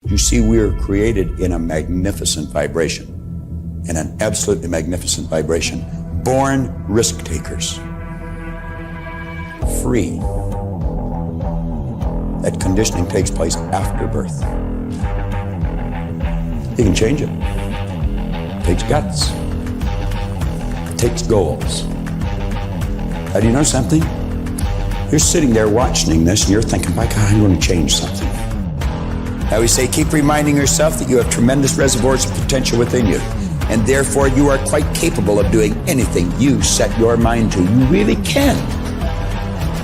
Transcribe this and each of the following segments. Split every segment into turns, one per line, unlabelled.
You see, we are created in a magnificent vibration, in an absolutely magnificent vibration. Born risk takers. Free. That conditioning takes place after birth. You can change it. It takes guts. It takes goals. Do you know something? You're sitting there watching this and you're thinking, my God, I'm going to change something. I always say, keep reminding yourself that you have tremendous reservoirs of potential within you, and therefore you are quite capable of doing anything you set your mind to. You really can.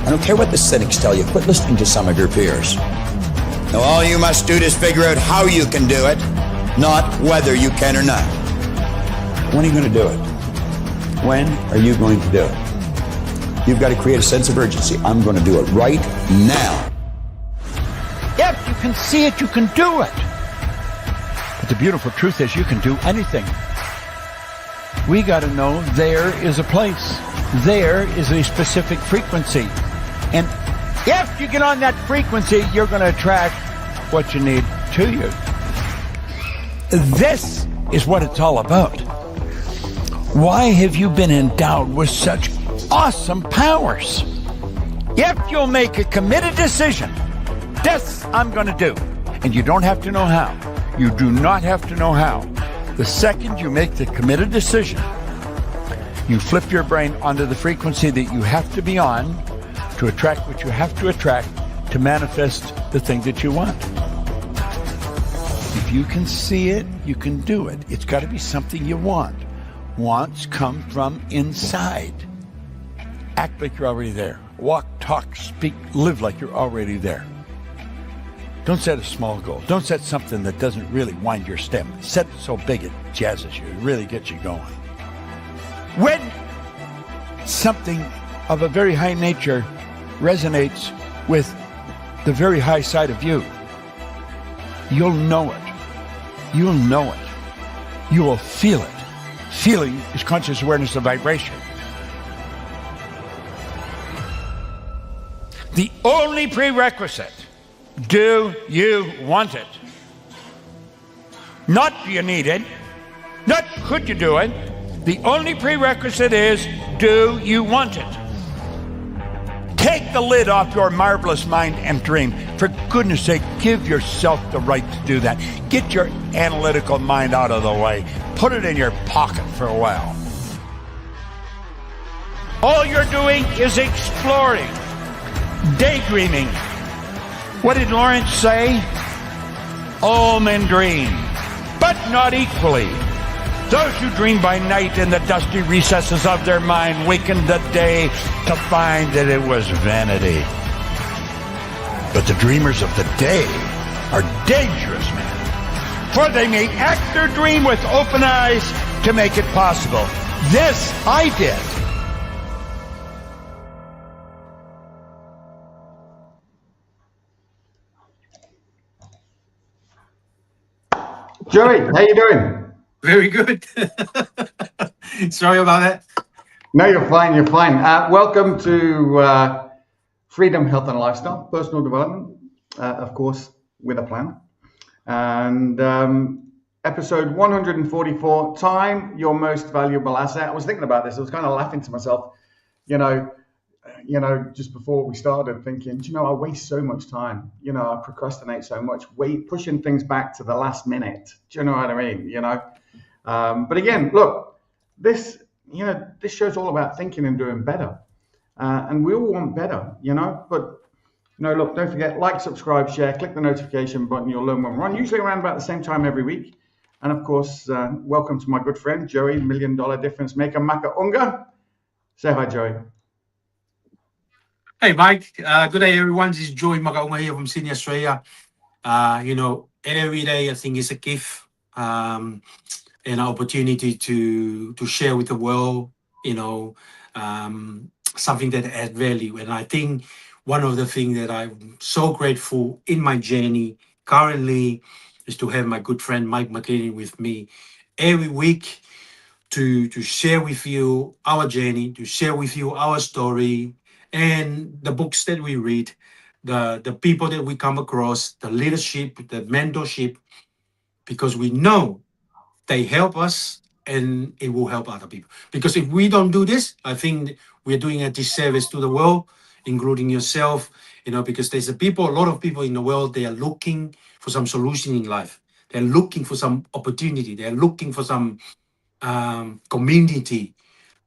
I don't care what the cynics tell you. Quit listening to some of your peers. Now, all you must do is figure out how you can do it, not whether you can or not. When are you going to do it? When are you going to do it? You've got to create a sense of urgency. I'm going to do it right now.
If you can see it, you can do it. But the beautiful truth is you can do anything. We got to know there is a place. There is a specific frequency. And if you get on that frequency, you're going to attract what you need to you. This is what it's all about. Why have you been endowed with such awesome powers? If you'll make a committed decision, this I'm going to do. And you don't have to know how. You do not have to know how. The second you make the committed decision, you flip your brain onto the frequency that you have to be on to attract what you have to attract to manifest the thing that you want. If you can see it, you can do it. It's got to be something you want. Wants come from inside. Act like you're already there. Walk, talk, speak, live like you're already there. Don't set a small goal. Don't set something that doesn't really wind your stem. Set it so big it jazzes you. It really gets you going. When something of a very high nature resonates with the very high side of you, you'll know it. You'll know it. You will feel it. Feeling is conscious awareness of vibration. The only prerequisite, do you want it? Not do you need it, not could you do it. The only prerequisite is, do you want it? Take the lid off your marvelous mind and dream. For goodness sake, give yourself the right to do that. Get your analytical mind out of the way. Put it in your pocket for a while. All you're doing is exploring, daydreaming. What did Lawrence say? All men dream, but not equally. Those who dream by night in the dusty recesses of their mind waken the day to find that it was vanity. But the dreamers of the day are dangerous men, for they may act their dream with open eyes to make it possible. This I did.
Joey, how you doing?
Very good. Sorry about that.
No, you're fine. You're fine. Welcome to Freedom, Health and Lifestyle, Personal Development, of course, with a plan. And episode 144, Time, Your Most Valuable Asset. I was thinking about this. I was kind of laughing to myself, just before we started, thinking, I waste so much time. I procrastinate so much, pushing things back to the last minute. Do you know what I mean? But again, look, this show's all about thinking and doing better. And we all want better, but, look, don't forget, like, subscribe, share, click the notification button. You'll learn when we're on, usually around about the same time every week. And of course, welcome to my good friend, Joye, $1 Million Difference Maker, Maka Unga. Say hi, Joye.
Hey, Mike. Good day, everyone. This is Joye Maka Unga here from Sydney, Australia. Every day I think is a gift. An opportunity to share with the world, something that adds value. And I think one of the things that I'm so grateful in my journey currently is to have my good friend Mike McKinney with me every week to share with you our journey, to share with you our story and the books that we read. the people that we come across, the leadership, the mentorship, because we know they help us and it will help other people. Because if we don't do this, I think we're doing a disservice to the world, including yourself, because there's a lot of people in the world, they are looking for some solution in life. They're looking for some opportunity. They're looking for some community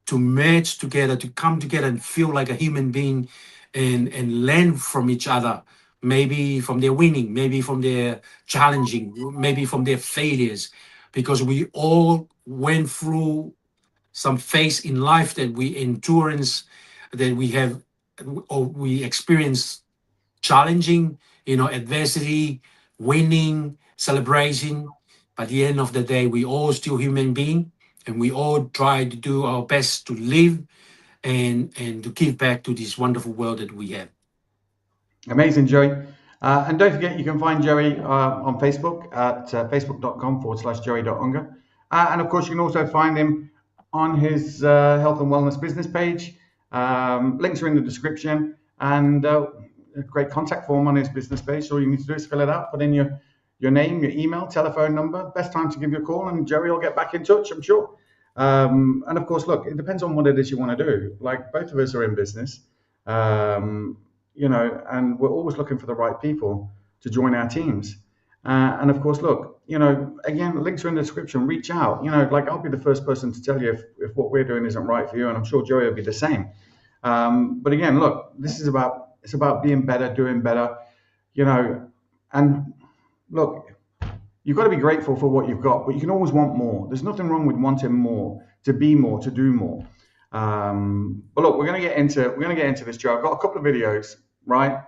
to merge together, to come together and feel like a human being and learn from each other, maybe from their winning, maybe from their challenging, maybe from their failures, because we all went through some phase in life that we endurance, that we have, or we experience challenging, adversity, winning, celebration. But at the end of the day, we all still human being, and we all try to do our best to live and to give back to this wonderful world that we have.
Amazing, Joey. And don't forget, you can find Joey on Facebook at facebook.com/Joey.Unga. And of course, you can also find him on his health and wellness business page. Links are in the description, and a great contact form on his business page. So all you need to do is fill it out, put in your name, your email, telephone number, best time to give you a call, and Joey will get back in touch, I'm sure. And of course, look, it depends on what it is you want to do. Like, both of us are in business. And we're always looking for the right people to join our teams. And of course, look, again, links are in the description. Reach out. Like, I'll be the first person to tell you if what we're doing isn't right for you, and I'm sure Joey will be the same. But again, look, it's about being better, doing better, and look, you've got to be grateful for what you've got, but you can always want more. There's nothing wrong with wanting more, to be more, to do more. But look, we're gonna get into this, Joe. I've got a couple of videos, right?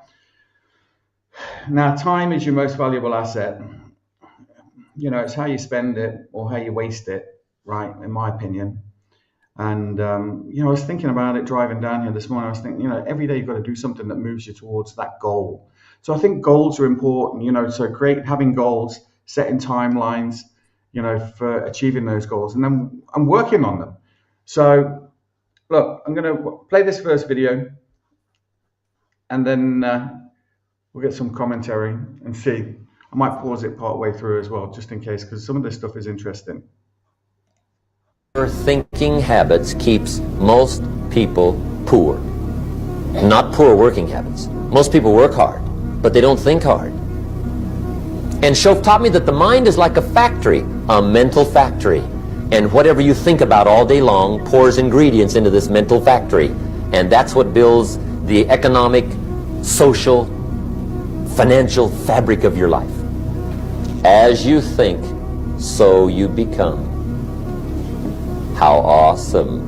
Now, time is your most valuable asset. It's how you spend it or how you waste it, right? In my opinion. And I was thinking about it driving down here this morning. I was thinking, every day you've got to do something that moves you towards that goal. So I think goals are important. So having goals, setting timelines, for achieving those goals, and then I'm working on them. So look, I'm going to play this first video, and then we'll get some commentary and see. I might pause it part way through as well, just in case, because some of this stuff is interesting.
Thinking habits keeps most people poor. Not poor working habits. Most people work hard, but they don't think hard. And Shoaff taught me that the mind is like a factory, a mental factory. And whatever you think about all day long pours ingredients into this mental factory. And that's what builds the economic, social, financial fabric of your life. As you think, so you become. How awesome.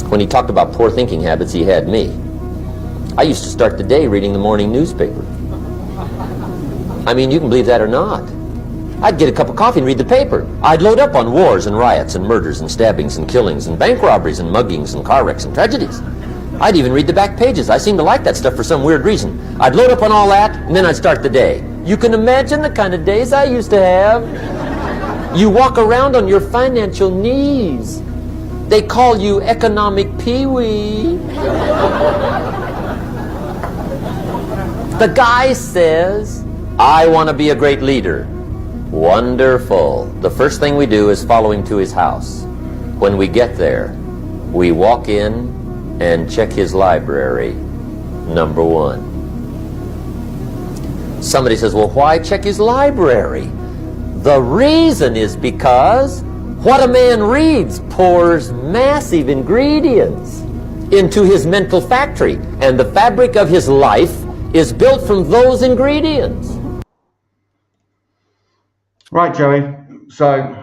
When he talked about poor thinking habits, he had me. I used to start the day reading the morning newspaper. I mean, you can believe that or not. I'd get a cup of coffee and read the paper. I'd load up on wars and riots and murders and stabbings and killings and bank robberies and muggings and car wrecks and tragedies. I'd even read the back pages. I seem to like that stuff for some weird reason. I'd load up on all that, and then I'd start the day. You can imagine the kind of days I used to have. You walk around on your financial knees. They call you economic peewee. The guy says, I want to be a great leader. Wonderful. The first thing we do is follow him to his house. When we get there, we walk in and check his library, number one. Somebody says, well, why check his library? The reason is because what a man reads pours massive ingredients into his mental factory, and the fabric of his life is built from those ingredients.
Right, Joey. So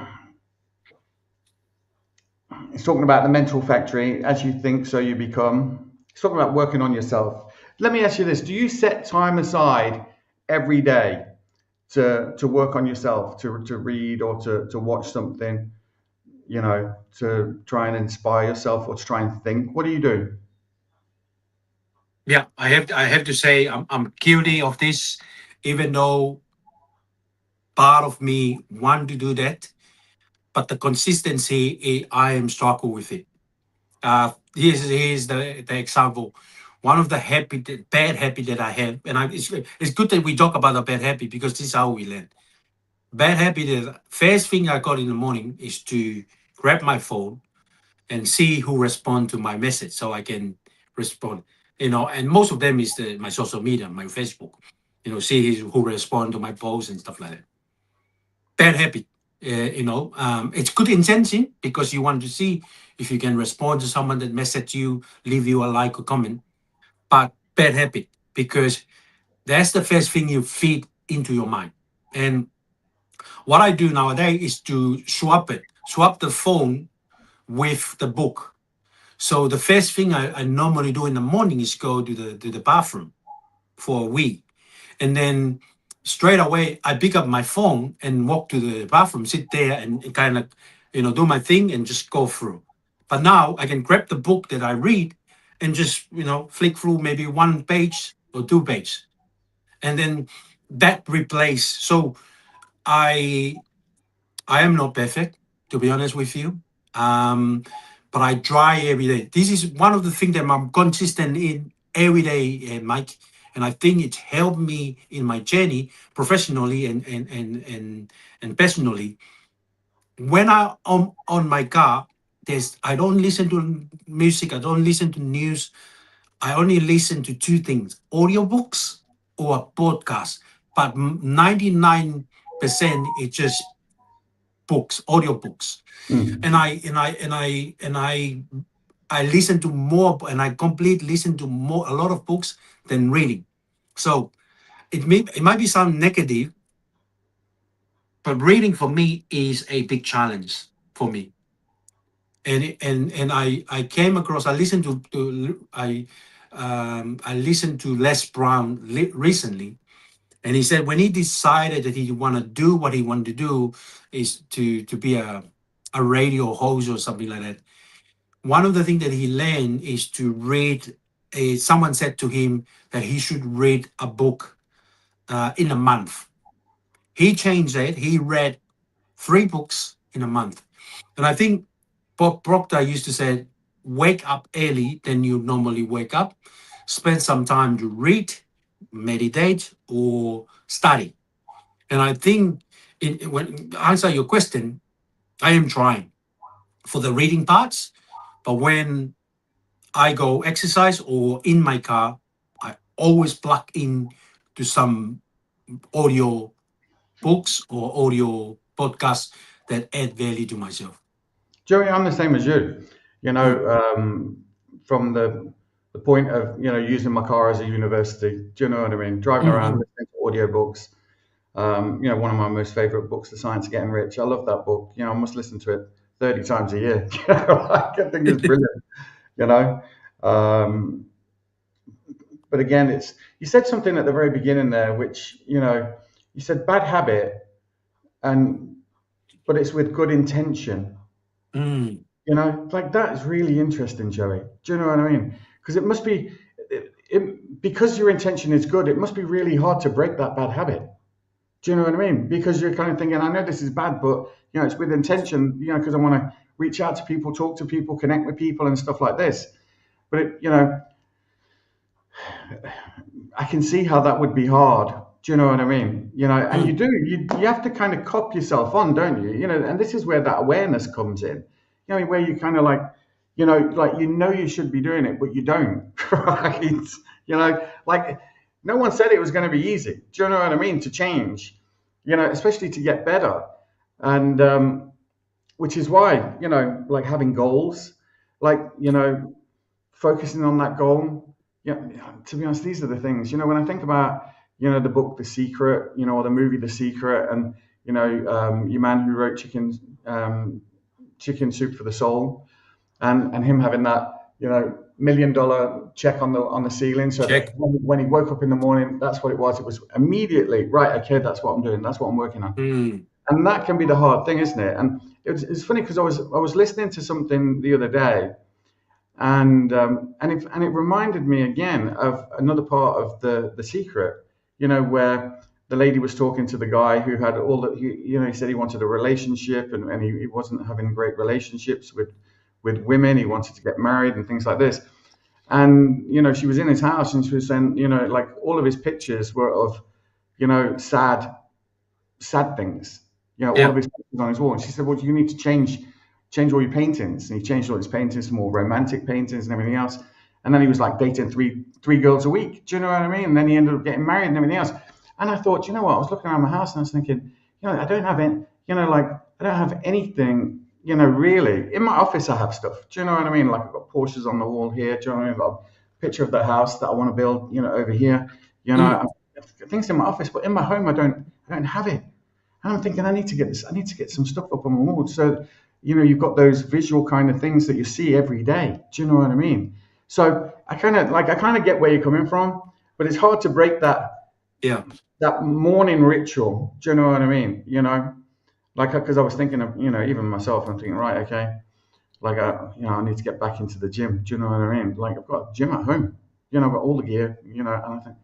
it's talking about the mental factory. As you think, so you become. It's talking about working on yourself. Let me ask you this. Do you set time aside every day to work on yourself, to read or to watch something, to try and inspire yourself or to try and think? What do you do?
Yeah, I have to say I'm guilty of this, even though part of me want to do that, but the consistency, I am struggle with it. Here's the example. one of the bad habit that I have, and it's good that we talk about the bad habit because this is how we learn. Bad habit is first thing I got in the morning is to grab my phone and see who respond to my message so I can respond. And most of them is my social media, my Facebook. See who respond to my posts and stuff like that. Bad habit. It's good intention because you want to see if you can respond to someone that message you, leave you a like or comment. But bad habit because that's the first thing you feed into your mind. And what I do nowadays is to swap the phone with the book. So the first thing I normally do in the morning is go to the bathroom for a wee. And then straight away, I pick up my phone and walk to the bathroom, sit there and kind of, do my thing and just go through. But now I can grab the book that I read and just, flick through maybe 1 page or 2 pages. And then that replace. So I am not perfect, to be honest with you. But I try every day. This is one of the things that I'm consistent in every day, Mike. And I think it's helped me in my journey professionally and personally. When I'm on my car, I don't listen to music, I don't listen to news. I only listen to 2 things: audiobooks or a podcast. But 99% it's just books, audiobooks. And I listen to more, and I listen to a lot of books than reading. So it might be sound negative, but reading for me is a big challenge for me. And I came across, I listened to Les Brown recently, and he said when he decided that he want to do what he wanted to do is to be a radio host or something like that. One of the things that he learned is to read. Someone said to him that he should read a book in a month. He changed it. He read 3 books in a month. And I think Bob Proctor used to say, wake up early than you normally wake up. Spend some time to read, meditate, or study. And I think, when answer your question, I am trying for the reading parts. But when I go exercise or in my car, I always plug in to some audio books or audio podcasts that add value to myself.
Joey, I'm the same as you. From the point of using my car as a university. Do you know what I mean? Driving around listening to audiobooks. One of my most favorite books, The Science of Getting Rich. I love that book. I must listen to it 30 times a year. I think it's brilliant. But again, you said something at the very beginning there, which you said bad habit, but it's with good intention. Like that is really interesting, Joey. Do you know what I mean? Because it must be, because your intention is good, it must be really hard to break that bad habit. Do you know what I mean? Because you're kind of thinking, I know this is bad, but it's with intention. Because I want to reach out to people, talk to people, connect with people, and stuff like this. But I can see how that would be hard. Do you know what I mean? And you have to kind of cop yourself on, don't you? And this is where that awareness comes in. Where you kind of like you should be doing it, but you don't, right? Like no one said it was going to be easy. Do you know what I mean? To change, especially to get better. And which is why, like having goals, focusing on that goal. To be honest, these are the things, when I think about, the book, The Secret, or the movie, The Secret, and, your man who wrote Chicken Soup for the Soul, and him having that $1 million check on the ceiling. So when he woke up in the morning, that's what it was. It was immediately right. Okay, that's what I'm doing. That's what I'm working on. And that can be the hard thing, isn't it? And it's funny because I was listening to something the other day, and it reminded me again of another part of the Secret. Where the lady was talking to the guy who had all the, he said he wanted a relationship and he wasn't having great relationships with women. He wanted to get married and things like this. And, she was in his house and she was saying, like all of his pictures were of, sad things, all
Yeah.
of his pictures on his wall. And she said, well, you need to change all your paintings. And he changed all his paintings to more romantic paintings and everything else. And then he was like dating three girls a week. Do you know what I mean? And then he ended up getting married and everything else. And I thought, you know what? I was looking around my house and I was thinking, I don't have any, I don't have anything, really. In my office, I have stuff. Do you know what I mean? Like I've got Porsches on the wall here. Do you know what I mean? I've got a picture of the house that I want to build, over here. Things in my office, but in my home, I don't have it. And I'm thinking, I need to get some stuff up on my wall. So, you've got those visual kind of things that you see every day. Do you know what I mean? So I kind of get where you're coming from, but it's hard to break that morning ritual. Do you know what I mean? Because I was thinking of, even myself, I'm thinking, right, okay, I need to get back into the gym. Do you know what I mean? Like I've got a gym at home, I've got all the gear, and I think,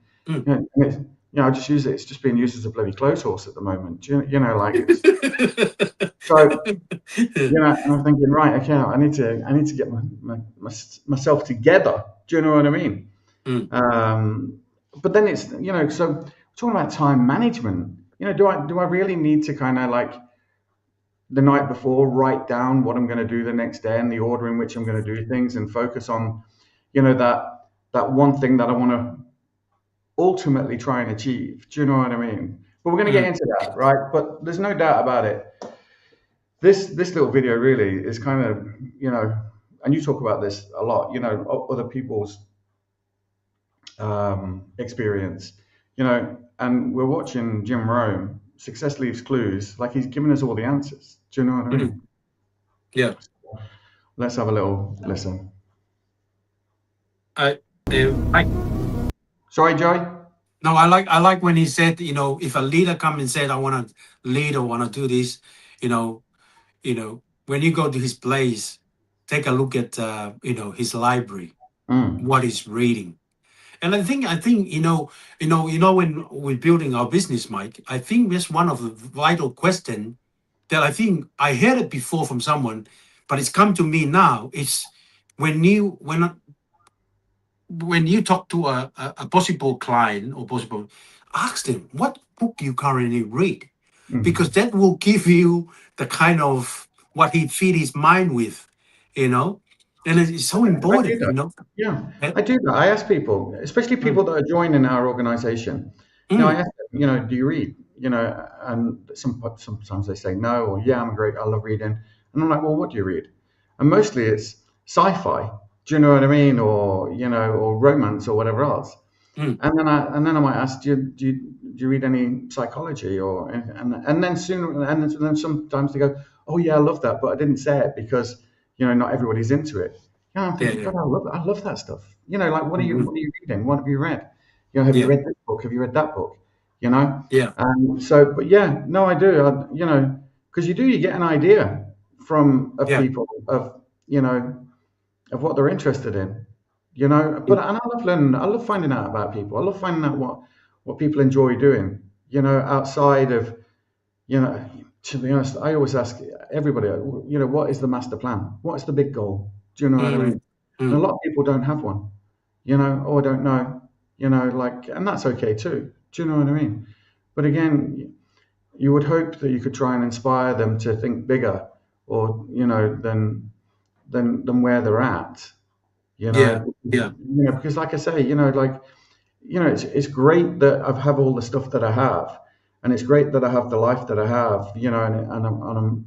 and it's, I just use it. It's just being used as a bloody clothes horse at the moment. Do like it's so. And I'm thinking, right, okay, I need to get myself together. Do you know what I mean? But then it's, so talking about time management. Do I really need to kind of like the night before write down what I'm going to do the next day and the order in which I'm going to do things and focus on, that one thing that I want to ultimately try and achieve. Do you know what I mean? But we're going to get into that, right? But there's no doubt about it. This little video really is kind of, and you talk about this a lot, other people's experience, and we're watching Jim Rohn, Success Leaves Clues, like he's giving us all the answers. Do you know what I mean?
Yeah.
Let's have a little listen. Sorry, Joy?
No, I like when he said, if a leader comes and said, I want to lead or want to do this, when you go to his place, take a look at, his library, what he's reading. And I think, when we're building our business, Mike, I think that's one of the vital questions that I think I heard it before from someone, but it's come to me now. It's when you talk to a possible client or possible, ask them what book you currently read, because that will give you the kind of what he feed his mind with, and it's so important,
Yeah, I do that. I ask people, especially people that are joining our organization. I ask them, do you read? And sometimes they say no, or yeah, I love reading. And I'm like, well, what do you read? And mostly it's sci-fi. Do you know what I mean? Or or romance or whatever else. And then I might ask, do you read any psychology and then sometimes they go, oh yeah, I love that, but I didn't say it because not everybody's into it. I'm thinking, God, I love that stuff. Like what are you reading? What have you read? Have you read this book? Have you read that book?
Yeah.
So, but yeah, no, I do. Because you get an idea from people of of what they're interested in. But and I love learning. I love finding out about people. I love finding out what people enjoy doing. Outside of to be honest, I always ask everybody, what is the master plan? What is the big goal? Do you know what I mean? And a lot of people don't have one, or don't know, and that's okay too. Do you know what I mean? But again, you would hope that you could try and inspire them to think bigger, or than where they're at. Because like I say, it's great that I have all the stuff that I have, and it's great that I have the life that I have, and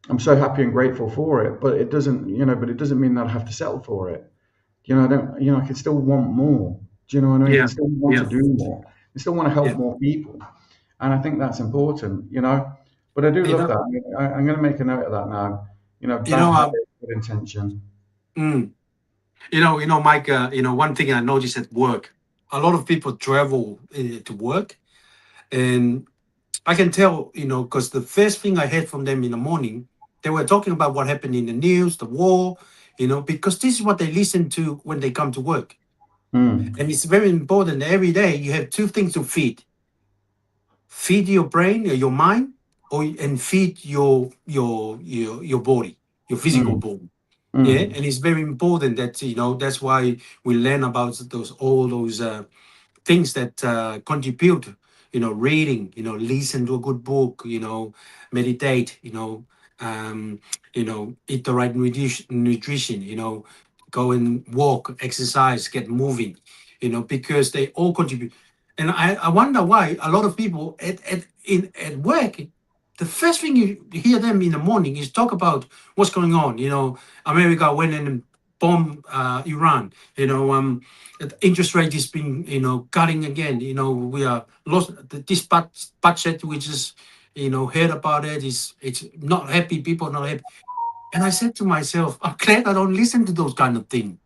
I'm so happy and grateful for it. But it doesn't, mean that I have to settle for it. I can still want more. Do you know what I mean? I can still want to do more. I still want to help more people, and I think that's important. But I do love that. I'm going to make a note of that now. Bad habit, good intention.
Mike, one thing I noticed at work, a lot of people travel to work, and I can tell, because the first thing I heard from them in the morning, they were talking about what happened in the news, the war, because this is what they listen to when they come to work. And it's very important. Every day you have two things to feed. Feed your brain or your mind, and feed your body, your physical body. Yeah, and it's very important that that's why we learn about all those things that contribute. Reading. Listen to a good book. Meditate. Um, eat the right nutrition. Go and walk, exercise, get moving. Because they all contribute. And I wonder why a lot of people at work, the first thing you hear them in the morning is talk about what's going on. America went in and bombed Iran. The interest rate is being cutting again. We are lost. This budget we just heard about it's not happy. People not happy. And I said to myself, I'm glad I don't listen to those kind of things,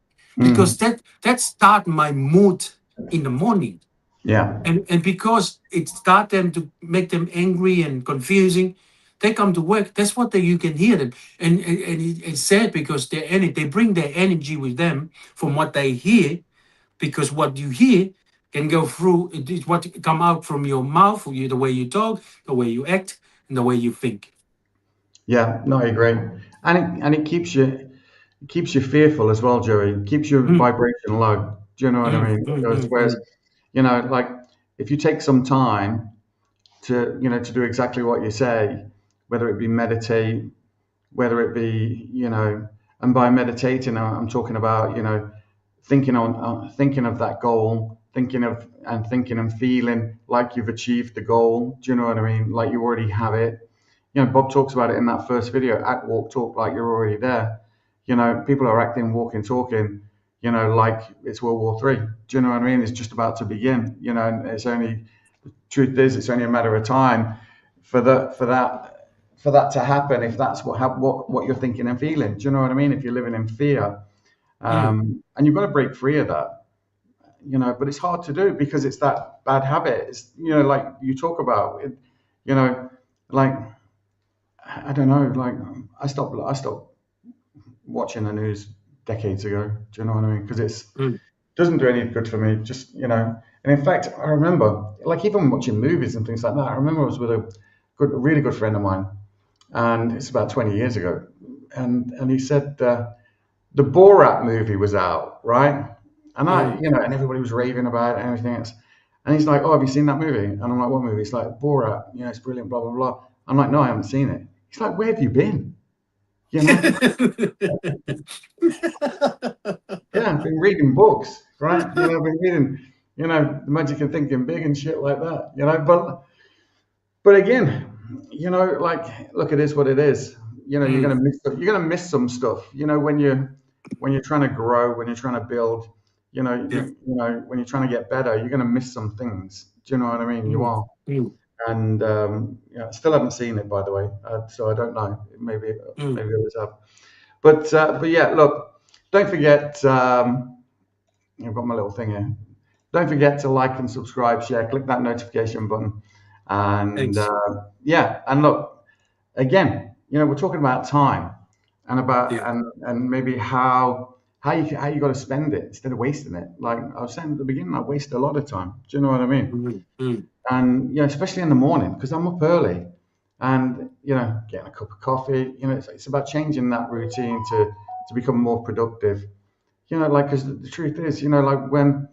because that start my mood in the morning.
Yeah.
And because it start them to make them angry and confusing, they come to work. That's what you can hear them. And it's sad because they bring their energy with them from what they hear, because what you hear can go through. It is what come out from your mouth, the way you talk, the way you act, and the way you think.
Yeah, no, I agree. And it keeps you fearful as well, Joey. It keeps your
Mm,
vibration low. Do you know what I
mm,
mean?
mm,
Because
mm,
whereas,
mm,
like if you take some time to do exactly what you say, whether it be meditate, whether it be, and by meditating, I'm talking about, thinking of that goal, thinking and feeling like you've achieved the goal. Do you know what I mean? Like you already have it. Bob talks about it in that first video, act, walk, talk like you're already there. People are acting, walking, talking, like it's World War III. Do you know what I mean? It's just about to begin, and truth is, it's only a matter of time for that to happen, if that's what you're thinking and feeling. Do you know what I mean? If you're living in fear,
mm,
and you've got to break free of that, but it's hard to do because it's that bad habit. It's, like you talk about it, like, I don't know, like I stopped watching the news decades ago. Do you know what I mean? Because it
mm,
doesn't do any good for me. Just, and in fact, I remember, like, even watching movies and things like that. I remember I was with a really good friend of mine, and it's about 20 years ago, and he said the Borat movie was out, right? And
mm.
and everybody was raving about it and everything else. And he's like, "Oh, have you seen that movie?" And I'm like, "What movie?" He's like, "Borat. It's brilliant, blah blah blah." I'm like, "No, I haven't seen it." He's like, "Where have you been?" You know? Yeah, I've been reading books, right? I've been reading, The Magic of Thinking Big and shit like that. But again, like, look, it is what it is.
Mm,
You're gonna miss some stuff. When you're trying to grow, when you're trying to build,
yeah.
when you're trying to get better, you're gonna miss some things. Do you know what I mean? You
Mm,
are.
mm,
And still haven't seen it, by the way, so I don't know.
mm.
Maybe others have. But yeah, look, don't forget. I've got my little thing here. Don't forget to like and subscribe, share, click that notification button, and
Thanks.
yeah. And look, again, we're talking about time and
Yeah.
maybe how you got to spend it instead of wasting it. Like I was saying at the beginning, I waste a lot of time. Do you know what I mean?
Mm, mm,
And especially in the morning because I'm up early, and getting a cup of coffee. It's about changing that routine to become more productive. Like, because the truth is, like, when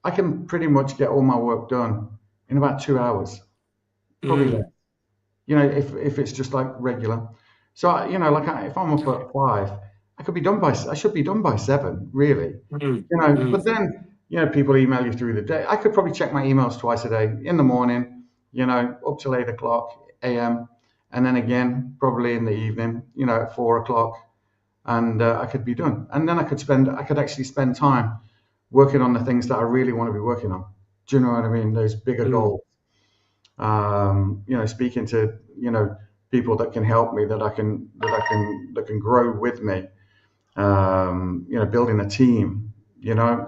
I can pretty much get all my work done in about 2 hours, probably less.
mm,
If it's just like regular. So like, if I'm up at 5, I should be done by 7, really.
mm,
But
mm,
then people email you through the day. I could probably check my emails twice a day, in the morning, up till 8 o'clock a.m., and then again probably in the evening, at 4 o'clock, and I could be done. And then I could actually spend time working on the things that I really want to be working on. Do you know what I mean? Those bigger
mm,
goals. Speaking to people that can help me, that can grow with me. Building a team.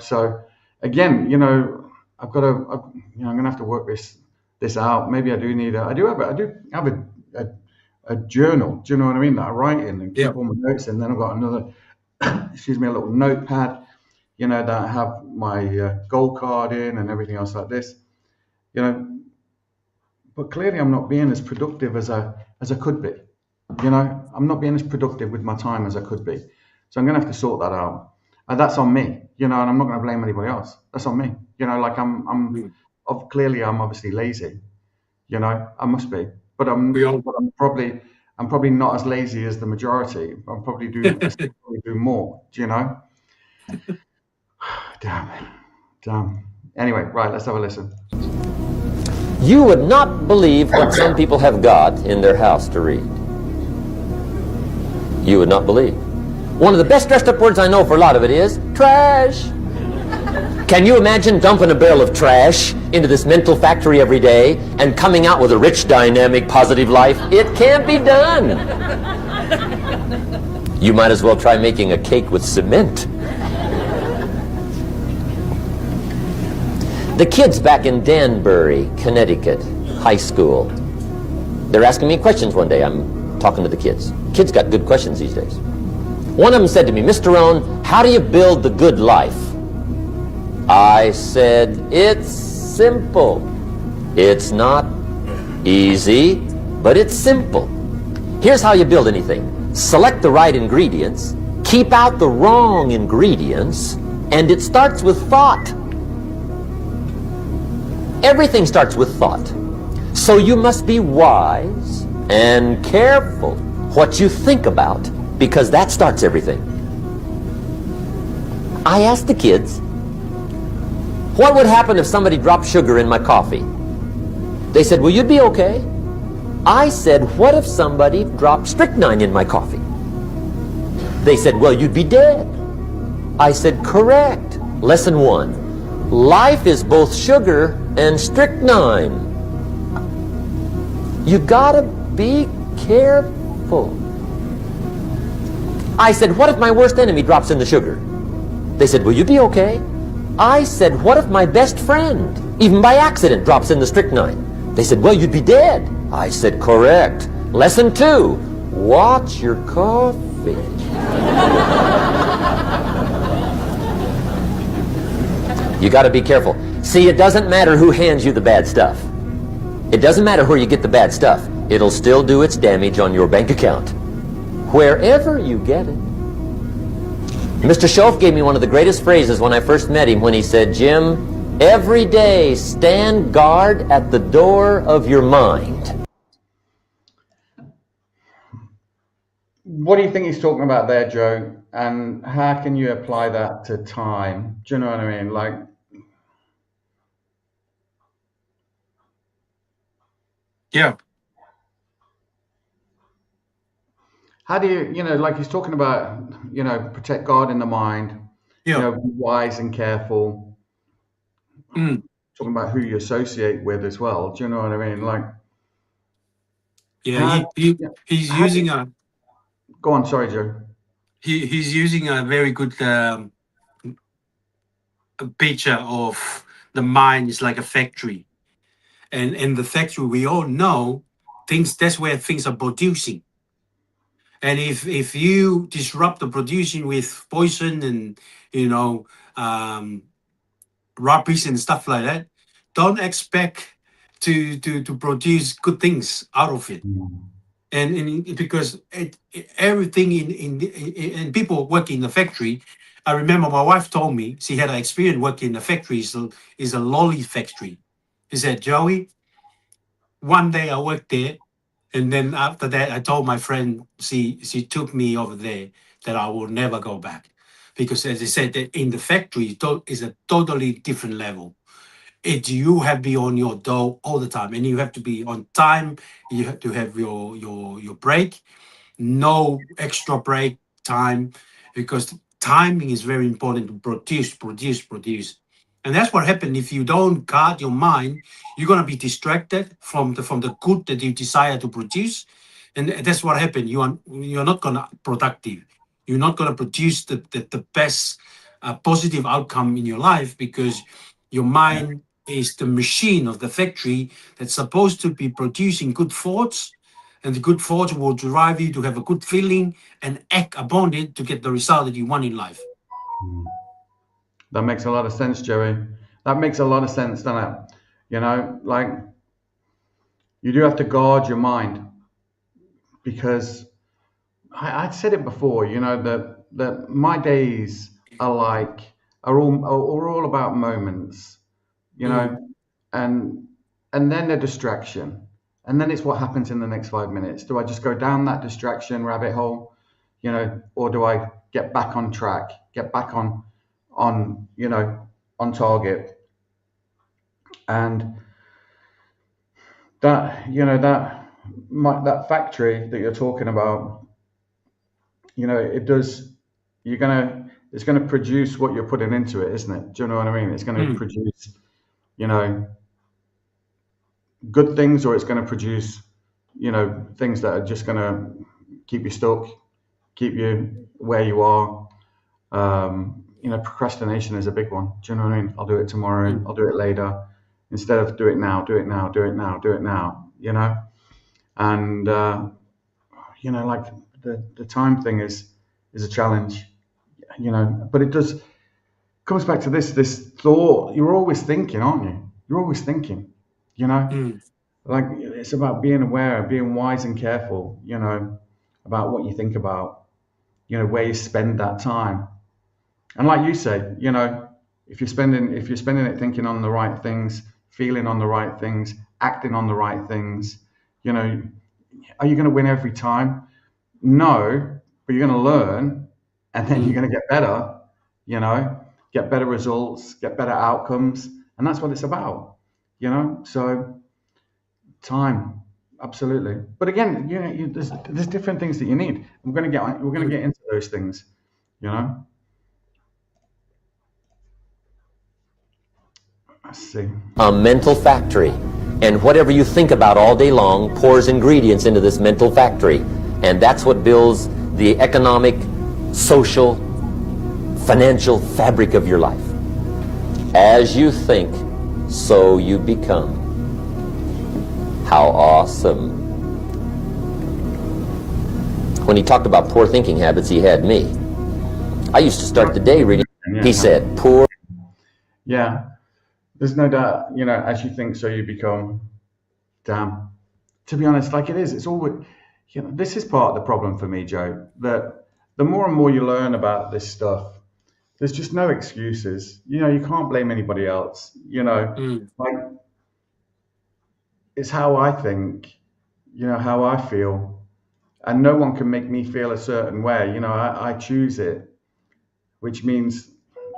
So again, I'm gonna have to work this out. Maybe I do have a journal. Do you know what I mean? That I write in and
yeah.
keep all my notes in. Then I've got another, excuse me, a little notepad. That I have my goal card in and everything else like this. You know, but clearly I'm not being as productive as I could be. I'm not being as productive with my time as I could be. So I'm going to have to sort that out. And that's on me, and I'm not going to blame anybody else. That's on me. Like clearly I'm obviously lazy, I must be, but
We all.
I'm probably not as lazy as the majority. I'll probably do more, Damn. Anyway, right, let's have a listen.
You would not believe what some people have got in their house to read. You would not believe. One of the best dressed up words I know for a lot of it is trash. Can you imagine dumping a barrel of trash into this mental factory every day and coming out with a rich, dynamic, positive life? It can't be done. You might as well try making a cake with cement. The kids back in Danbury, Connecticut, high school, they're asking me questions one day. I'm talking to the kids. Kids got good questions these days. One of them said to me, Mr. Rohn, how do you build the good life? I said, it's simple. It's not easy, but it's simple. Here's how you build anything. Select the right ingredients, keep out the wrong ingredients, and it starts with thought. Everything starts with thought. So you must be wise and careful what you think about, because that starts everything. I asked the kids, what would happen if somebody dropped sugar in my coffee? They said, well, you'd be okay. I said, what if somebody dropped strychnine in my coffee? They said, well, you'd be dead. I said, correct. Lesson 1. Life is both sugar and strychnine. You gotta be careful. I said, what if my worst enemy drops in the sugar? They said, will you be okay? I said, what if my best friend, even by accident, drops in the strychnine? They said, well, you'd be dead. I said, correct. Lesson 2, watch your coffee. You got to be careful. See, it doesn't matter who hands you the bad stuff. It doesn't matter where you get the bad stuff. It'll still do its damage on your bank account, wherever you get it. Mr. Schoaf gave me one of the greatest phrases when I first met him when he said, Jim, every day stand guard at the door of your mind.
What do you think he's talking about there, Joe? And how can you apply that to time? Do you know what I mean? Like,
Yeah.
how do you, like he's talking about, protect God in the mind,
Yeah.
be wise and careful.
Mm.
Talking about who you associate with as well. Do you know what I mean? Like,
Yeah. He's using a.
Go on, sorry, Joe.
He's using a very good picture of the mind is like a factory, and in the factory we all know things. That's where things are producing. And if you disrupt the producing with poison and rubbish and stuff like that, don't expect to produce good things out of it. And because everything in people work in the factory. I remember my wife told me she had an experience working in the factory. Is a lolly factory. She said, Joey, one day I worked there, and then after that I told my friend she took me over there that I will never go back, because as I said, that in the factory is a totally different level. You have to be on your dough all the time, and you have to be on time. You have to have your break, no extra break time, because timing is very important to produce. And that's what happens if you don't guard your mind. You're going to be distracted from the good that you desire to produce, and that's what happens. You're not going to productive. You're not going to produce the best positive outcome in your life, because your mind is the machine of the factory that's supposed to be producing good thoughts, and the good thoughts will drive you to have a good feeling and act upon it to get the result that you want in life.
That makes a lot of sense, Joey. That makes a lot of sense, doesn't it? Like, you do have to guard your mind, because I'd said it before, that that my days are all about moments, you know, and then a distraction, and then it's what happens in the next 5 minutes. Do I just go down that distraction rabbit hole, you know, or do I get back on track, get back on you know, on target? And that, you know, that factory that you're talking about, you know, it's gonna produce what you're putting into it, isn't it? Do you know what I mean? It's gonna produce, you know, good things, or it's gonna produce, you know, things that are just gonna keep you stuck, keep you where you are. You know, procrastination is a big one. Do you know what I mean? I'll do it tomorrow, I'll do it later, instead of do it now, do it now, do it now, do it now, you know? And, you know, like the time thing is a challenge, you know, but it comes back to this thought. You're always thinking, aren't you? You're always thinking, you know? Like, it's about being aware, being wise and careful, you know, about what you think about, you know, where you spend that time. And like you say, you know, if you're spending it thinking on the right things, feeling on the right things, acting on the right things, you know, are you going to win every time? No, but you're going to learn, and then you're going to get better, you know, get better results, get better outcomes. And that's what it's about, you know? So time, absolutely. But again, you know, there's different things that you need. We're going to get into those things, you know? Let's see.
A mental factory. And whatever you think about all day long pours ingredients into this mental factory. And that's what builds the economic, social, financial fabric of your life. As you think, so you become. How awesome. When he talked about poor thinking habits, he had me. I used to start the day reading, he said, poor.
Yeah. There's no doubt, you know, as you think, so you become. Damn. To be honest, like it is, it's all, you know, this is part of the problem for me, Joe, that the more and more you learn about this stuff, there's just no excuses. You know, you can't blame anybody else, you know, like it's how I think, you know, how I feel, and no one can make me feel a certain way. You know, I choose it, which means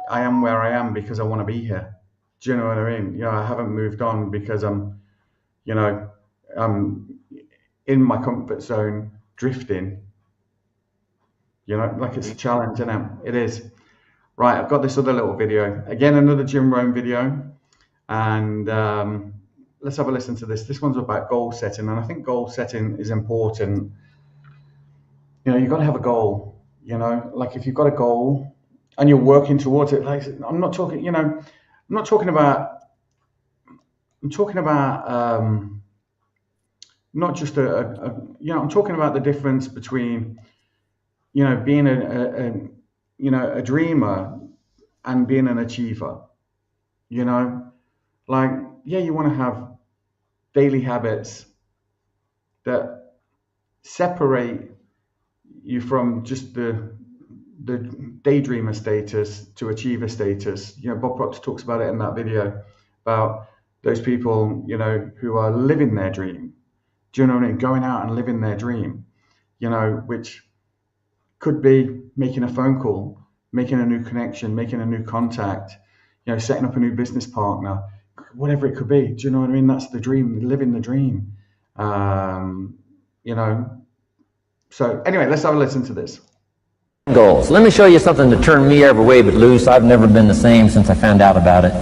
I am where I am because I want to be here. Do you know what I mean? You know, I haven't moved on because I'm in my comfort zone drifting. You know, like it's a challenge, isn't it? It is. Right, I've got this other little video. Again, another Jim Rohn video. And let's have a listen to this. This one's about goal setting. And I think goal setting is important. You know, you've got to have a goal. You know, like if you've got a goal and you're working towards it, like I'm not talking, you know, I'm talking about not just you know, I'm talking about the difference between, you know, being a dreamer and being an achiever. You know, like, yeah, you want to have daily habits that separate you from just the daydreamer status to achiever status. You know, Bob Proctor talks about it in that video about those people, you know, who are living their dream. Do you know what I mean? Going out and living their dream, you know, which could be making a phone call, making a new connection, making a new contact, you know, setting up a new business partner, whatever it could be. Do you know what I mean? That's the dream, living the dream. You know, so anyway, let's have a listen to this.
Goals. Let me show you something to turn me every way but loose. I've never been the same since I found out about it.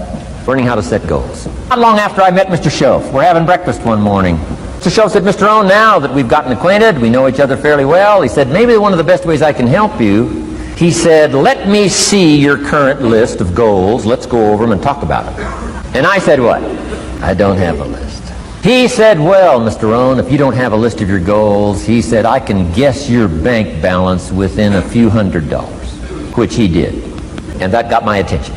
Learning how to set goals. Not long after I met Mr. Shelf, we're having breakfast one morning. Mr. Shelf said, Mr. Rohn, now that we've gotten acquainted, we know each other fairly well, he said, maybe one of the best ways I can help you, he said, let me see your current list of goals. Let's go over them and talk about it. And I said, what? I don't have a list. He said, well, Mr. Rohn, if you don't have a list of your goals, he said, I can guess your bank balance within a few $100s, which he did. And that got my attention.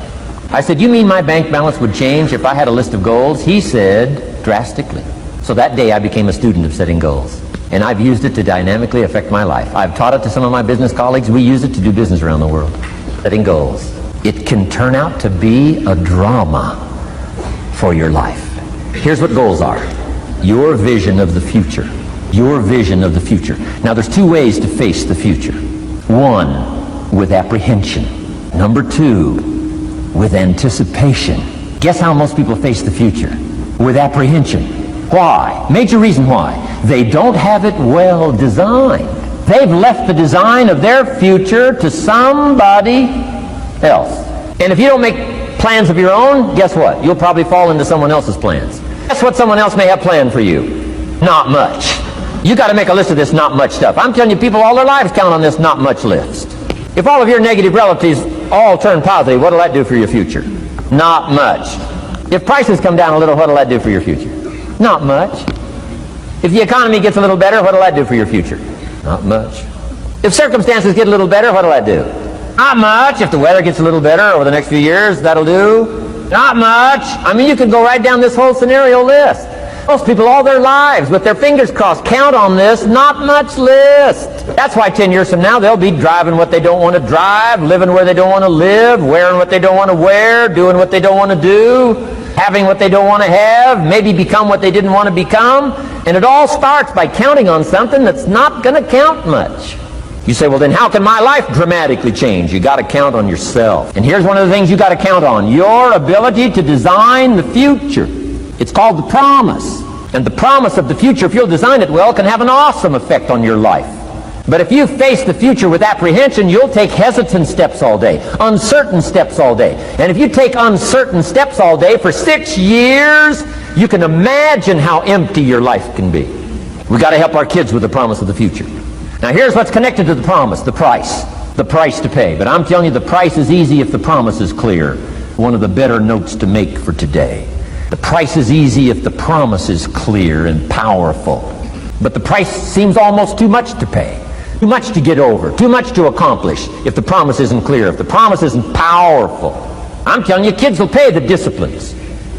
I said, you mean my bank balance would change if I had a list of goals? He said, drastically. So that day I became a student of setting goals. And I've used it to dynamically affect my life. I've taught it to some of my business colleagues. We use it to do business around the world. Setting goals. It can turn out to be a drama for your life. Here's what goals are. Your vision of the future. Your vision of the future. Now, there's two ways to face the future. One, with apprehension. Number two, with anticipation. Guess how most people face the future? With apprehension. Why? Major reason why. They don't have it well designed. They've left the design of their future to somebody else. And if you don't make plans of your own, guess what? You'll probably fall into someone else's plans. Guess what someone else may have planned for you? Not much. You got to make a list of this not much stuff. I'm telling you, people all their lives count on this not much list. If all of your negative relatives all turn positive, what'll that do for your future? Not much. If prices come down a little, what'll that do for your future? Not much. If the economy gets a little better, what'll that do for your future? Not much. If circumstances get a little better, what'll that do? Not much. If the weather gets a little better over the next few years, that'll do. Not much. I mean, you could go right down this whole scenario list. Most people all their lives, with their fingers crossed, count on this not much list. That's why 10 years from now, they'll be driving what they don't want to drive, living where they don't want to live, wearing what they don't want to wear, doing what they don't want to do, having what they don't want to have, maybe become what they didn't want to become. And it all starts by counting on something that's not going to count much. You say, well, then how can my life dramatically change? You got to count on yourself. And here's one of the things you got to count on. Your ability to design the future. It's called the promise. And the promise of the future, if you'll design it well, can have an awesome effect on your life. But if you face the future with apprehension, you'll take hesitant steps all day, uncertain steps all day. And if you take uncertain steps all day for 6 years, you can imagine how empty your life can be. We've got to help our kids with the promise of the future. Now here's what's connected to the promise, the price to pay. But I'm telling you, the price is easy if the promise is clear. One of the better notes to make for today. The price is easy if the promise is clear and powerful. But the price seems almost too much to pay. Too much to get over, too much to accomplish if the promise isn't clear, if the promise isn't powerful. I'm telling you, kids will pay the disciplines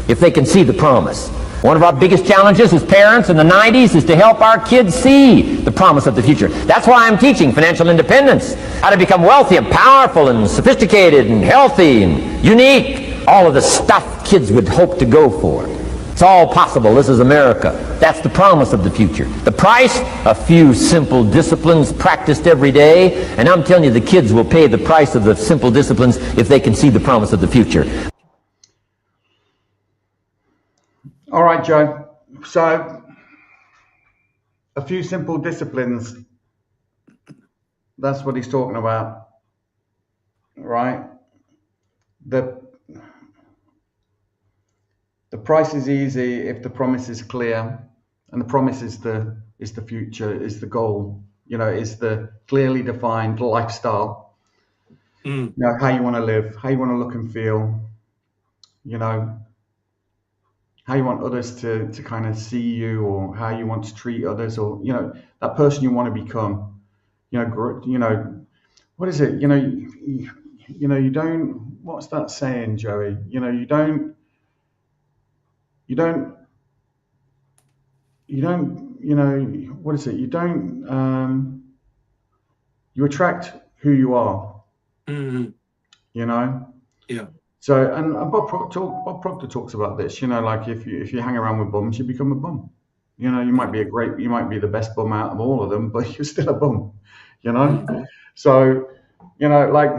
if they can see the promise. One of our biggest challenges as parents in the 90s is to help our kids see the promise of the future. That's why I'm teaching financial independence, how to become wealthy and powerful and sophisticated and healthy and unique. All of the stuff kids would hope to go for. It's all possible. This is America. That's the promise of the future. The price, a few simple disciplines practiced every day. And I'm telling you, the kids will pay the price of the simple disciplines if they can see the promise of the future.
All right, Joe. So, a few simple disciplines. That's what he's talking about, right? The price is easy if the promise is clear, and the promise is the future, is the goal. You know, is the clearly defined lifestyle. You know, how you want to live, how you want to look and feel. You know, how you want others to kind of see you, or how you want to treat others, or that person you want to become. What is it? You don't. What's that saying, Joey? You don't. What is it? You don't. You attract who you are.
Yeah.
So, and Bob Proctor talks about this. Like if you hang around with bums, you become a bum. You might be the best bum out of all of them, but you're still a bum. So, like,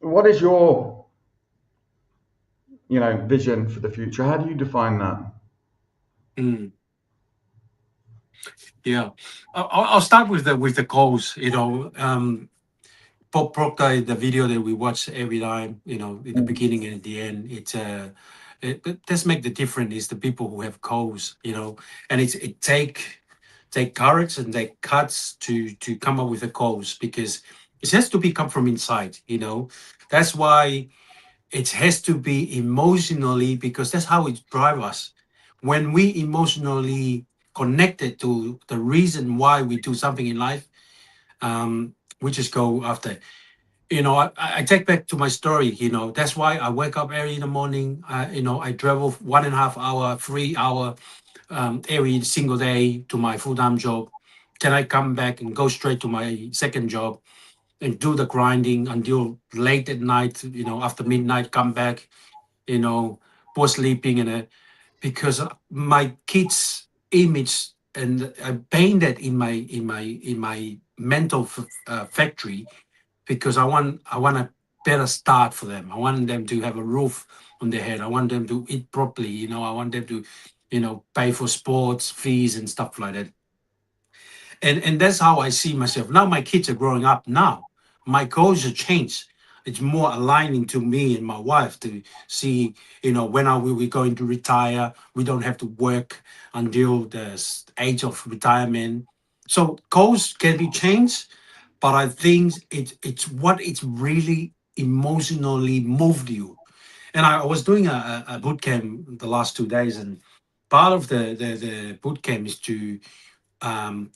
what is your vision for the future? How do you define that?
Yeah, I'll start with the goals. Bob Proctor, the video that we watch every time, in the beginning and at the end, it does make the difference. Is the people who have goals, and it take courage and take cuts to come up with the goals, because it has to come from inside. That's why it has to be emotionally, because that's how it drives us. When we emotionally connected to the reason why we do something in life, we just go after. I take back to my story. That's why I wake up early in the morning. I travel 1.5 hour, 3 hour every single day to my full-time job? Can I come back and go straight to my second job and do the grinding until late at night, after midnight, come back, poor sleeping because my kids' image and I paint that in my mental factory because I want a better start for them. I want them to have a roof on their head. I want them to eat properly. I want them to, pay for sports fees and stuff like that. And that's how I see myself. Now my kids are growing up now. My goals have changed. It's more aligning to me and my wife to see, when are we going to retire? We don't have to work until the age of retirement. So goals can be changed, but I think it's what it's really emotionally moved you. And I was doing a boot camp the last 2 days, and part of the boot camp is to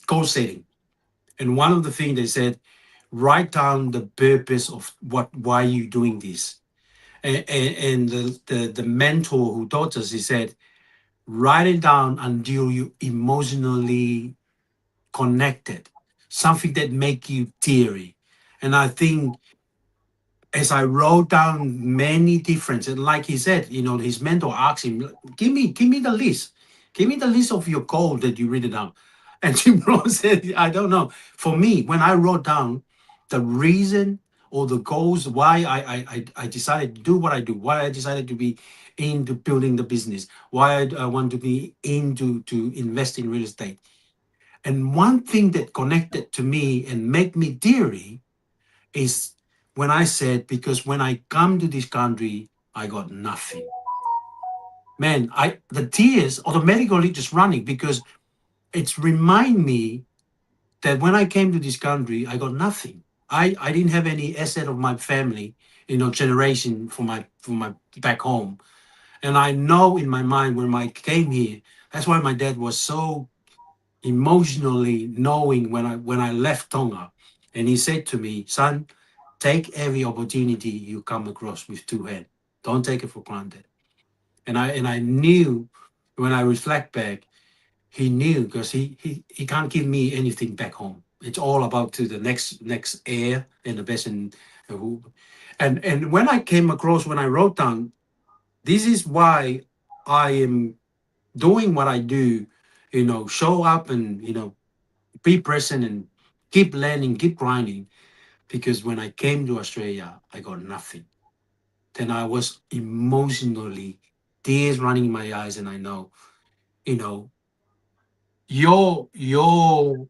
goal setting. And one of the things they said, write down the purpose of why you doing this. And the mentor who taught us, he said, write it down until you emotionally connected, something that make you teary. And I think as I wrote down many different, and like he said, his mentor asked him, give me the list. Give me the list of your goals that you written down. And Jim Rohn said, I don't know. For me, when I wrote down the reason or the goals, why I decided to do what I do, why I decided to be into building the business, why I want to be into to invest in real estate. And one thing that connected to me and made me teary is when I said, because when I come to this country, I got nothing. Man, the tears automatically just running because it's remind me that when I came to this country, I got nothing. I didn't have any asset of my family, generation for my back home. And I know in my mind when I came here, that's why my dad was so emotionally knowing when I left Tonga. And he said to me, son, take every opportunity you come across with two hands. Don't take it for granted. And I knew when I reflect back, he knew because he can't give me anything back home. It's all about to the next heir and the best and when I came across when I wrote down, this is why I am doing what I do, show up and be present and keep learning, keep grinding. Because when I came to Australia, I got nothing. Then I was emotionally tears running in my eyes, and I know, you know, your your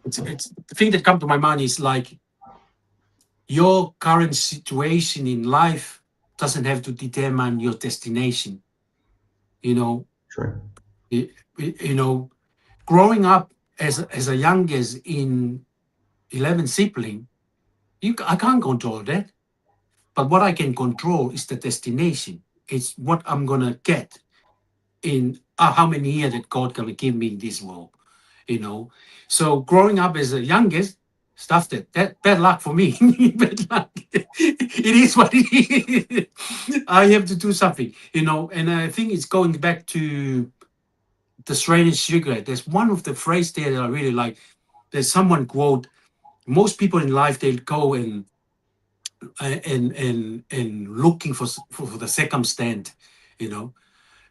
it's the thing that come to my mind is like your current situation in life doesn't have to determine your destination. You know,
True.
you know, growing up as a youngest in 11 sibling, I can't control that. But what I can control is the destination. It's what I'm gonna get in how many years that God gonna give me in this world. So growing up as a youngest, stuff that bad luck for me. Bad luck. It is what it is. I have to do something. And I think it's going back to the Australian cigarette. There's one of the phrase there that I really like. There's someone quote, most people in life, they go and looking for the circumstance, you know,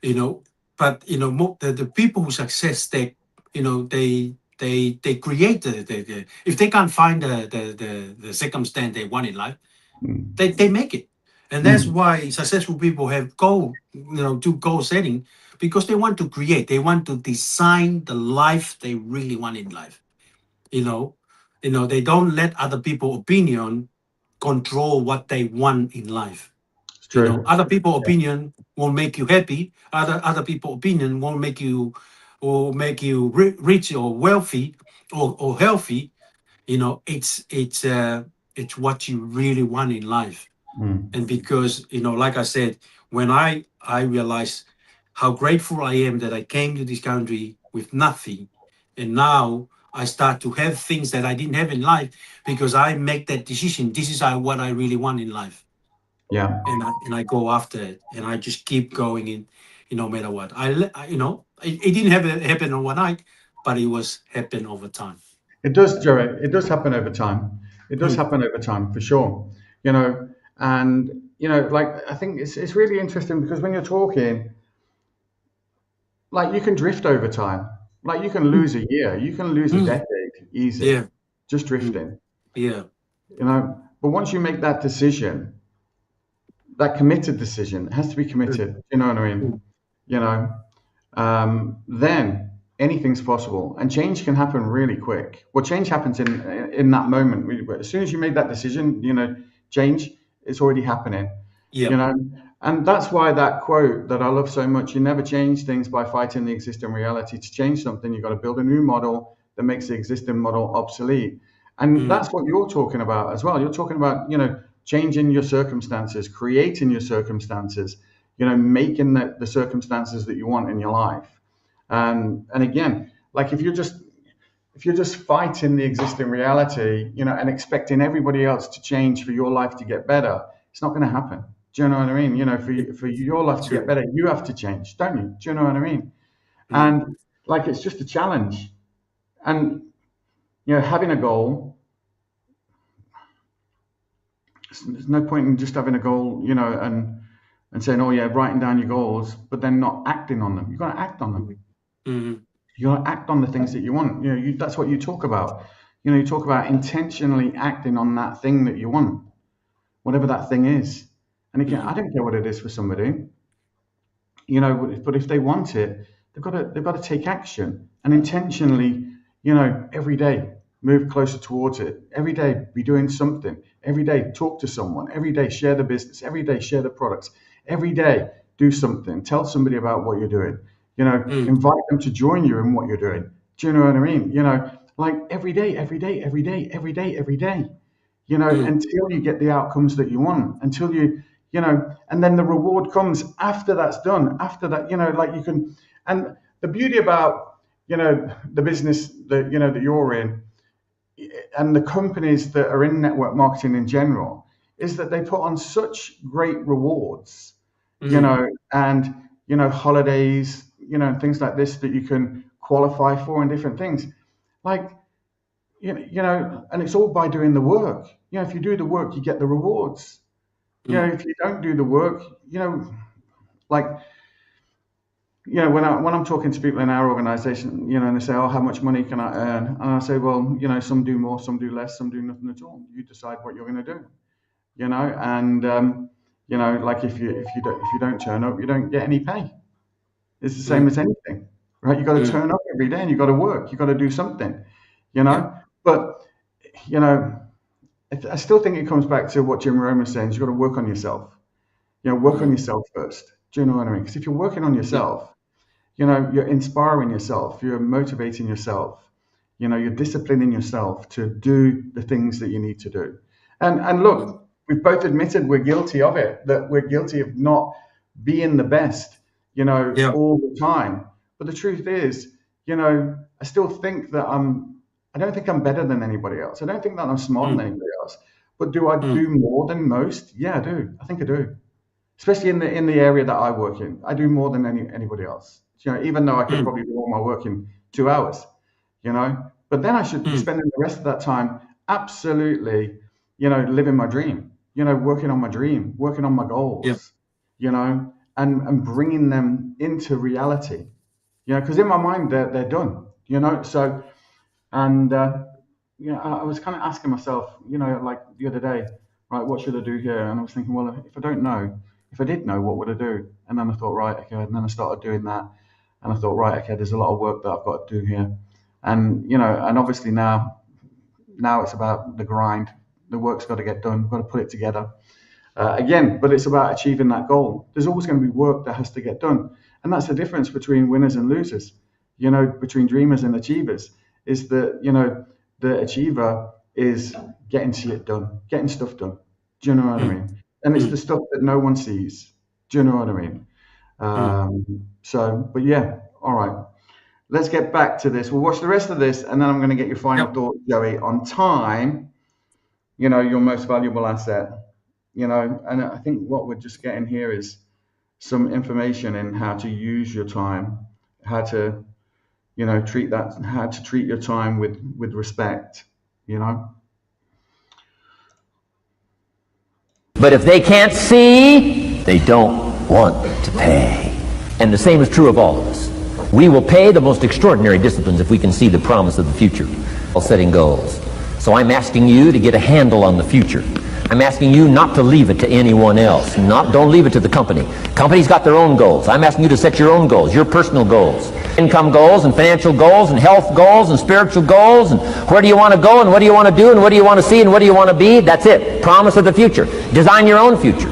you know. But the people who success, they create the if they can't find the circumstance they want in life, they make it, and that's why successful people have do goal setting because they want to create, they want to design the life they really want in life. You know, they don't let other people opinion control what they want in life.
It's true.
Other people opinion won't make you happy. Other people opinion won't make you rich or wealthy or healthy. It's what you really want in life. And because like I said, when I realized how grateful I am that I came to this country with nothing, and now I start to have things that I didn't have in life because I make that decision. This is what I really want in life.
Yeah.
and I go after it, and I just keep going in, no matter what. It didn't happen overnight, but it was happen over time.
It does, Joey. It does happen over time. It does
Mm,
happen over time for sure. And like I think it's really interesting because when you're talking, like you can drift over time. Like you can
mm,
lose a year, you can lose a
mm,
decade easy,
yeah,
just
mm,
drifting.
yeah,
But once you make that decision, that committed decision, it has to be
mm,
committed. You know what I mean?
mm,
You know, then anything's possible, and change can happen really quick. Well, change happens in that moment. As soon as you made that decision, change is already happening.
yeah,
You know, and that's why that quote that I love so much: "You never change things by fighting the existing reality. To change something, you've got to build a new model that makes the existing model obsolete." And
mm,
that's what you're talking about as well. You're talking about changing your circumstances, creating your circumstances, making the circumstances that you want in your life. And again, like if you're just fighting the existing reality, and expecting everybody else to change for your life to get better, it's not going to happen. Do you know what I mean? For your life to get
true.
better, you have to change, don't you? Do you know what I mean?
Mm,
And like it's just a challenge. And having a goal, there's no point in just having a goal, and saying, "Oh yeah," writing down your goals, but then not acting on them. You've got to act on them.
mm, mm,
You got to act on the things that you want. That's what you talk about. You talk about intentionally acting on that thing that you want, whatever that thing is. And again, I
mm,
don't care what it is for somebody, but if they want it, they've got to take action and intentionally, every day move closer towards it. Every day be doing something. Every day talk to someone. Every day share the business. Every day share the products. Every day do something. Tell somebody about what you're doing.
mm,
Invite them to join you in what you're doing. Do you know what I mean? Like every day, every day, every day, every day, every day.
mm,
Until you get the outcomes that you want, until and then the reward comes after that's done. After that, like you can, and the beauty about, the business that you're in and the companies that are in network marketing in general is that they put on such great rewards,
mm,
and, holidays, and things like this that you can qualify for and different things. Like, and it's all by doing the work. If you do the work, you get the rewards.
mm,
If you don't do the work, like, when I'm talking to people in our organization, and they say, "Oh, how much money can I earn?" And I say, "Well, some do more, some do less, some do nothing at all. You decide what you're going to do." And like if you don't turn up, you don't get any pay. It's the same
mm,
as anything, right? You got to
mm,
turn up every day and you got to work. You got to do something, you
yeah,
know. But you know, I still think it comes back to what Jim Rohn was saying. You've got to work on yourself. Work on
mm,
yourself first. Do you know what I mean? Because if you're working on
yeah,
yourself, you're inspiring yourself, you're motivating yourself, you're disciplining yourself to do the things that you need to do. And
mm,
look, we've both admitted we're guilty of it, that we're guilty of not being the best,
yeah,
all the time. But the truth is, I still think that I don't think I'm better than anybody else. I don't think that I'm smarter than
mm,
anybody else. But do I
mm,
do more than most? Yeah, I do. I think I do, especially in the area that I work in. I do more than anybody else. Even though I could
mm,
probably do all my work in 2 hours, but then I should be
mm,
spending the rest of that time absolutely, living my dream, working on my dream, working on my
yeah,
goals, and bringing them into reality, because in my mind they're done, so. And I was kind of asking myself, like the other day, right, what should I do here? And I was thinking, well, if I don't know, if I did know, what would I do? And then I thought, right, okay. And then I started doing that, and I thought, right, okay, there's a lot of work that I've got to do here, and and obviously now it's about the grind. The work's got to get done. Got to put it together. Again, but it's about achieving that goal. There's always going to be work that has to get done, and that's the difference between winners and losers. Between dreamers and achievers, is that the achiever is getting shit done, getting stuff done. Do you know what I
mm,
mean? And it's the
mm,
stuff that no one sees. Do you know what I mean?
mm,
But yeah, all right. Let's get back to this. We'll watch the rest of this, and then I'm going to get your final
yep,
thought, Joey, on time. Your most valuable asset. you know, and I think what we're just getting here is some information in how to use your time, how to, you know, how to treat your time with respect, you know.
But if they can't see, they don't want to pay. And the same is true of all of us. We will pay the most extraordinary disciplines if we can see the promise of the future while setting goals. So I'm asking you to get a handle on the future. I'm asking you not to leave it to anyone else. Don't leave it to the company. Company's got their own goals. I'm asking you to set your own goals, your personal goals. Income goals and financial goals and health goals and spiritual goals, and where do you want to go and what do you want to do and what do you want to see and what do you want to be. That's it. Promise of the future. Design your own future.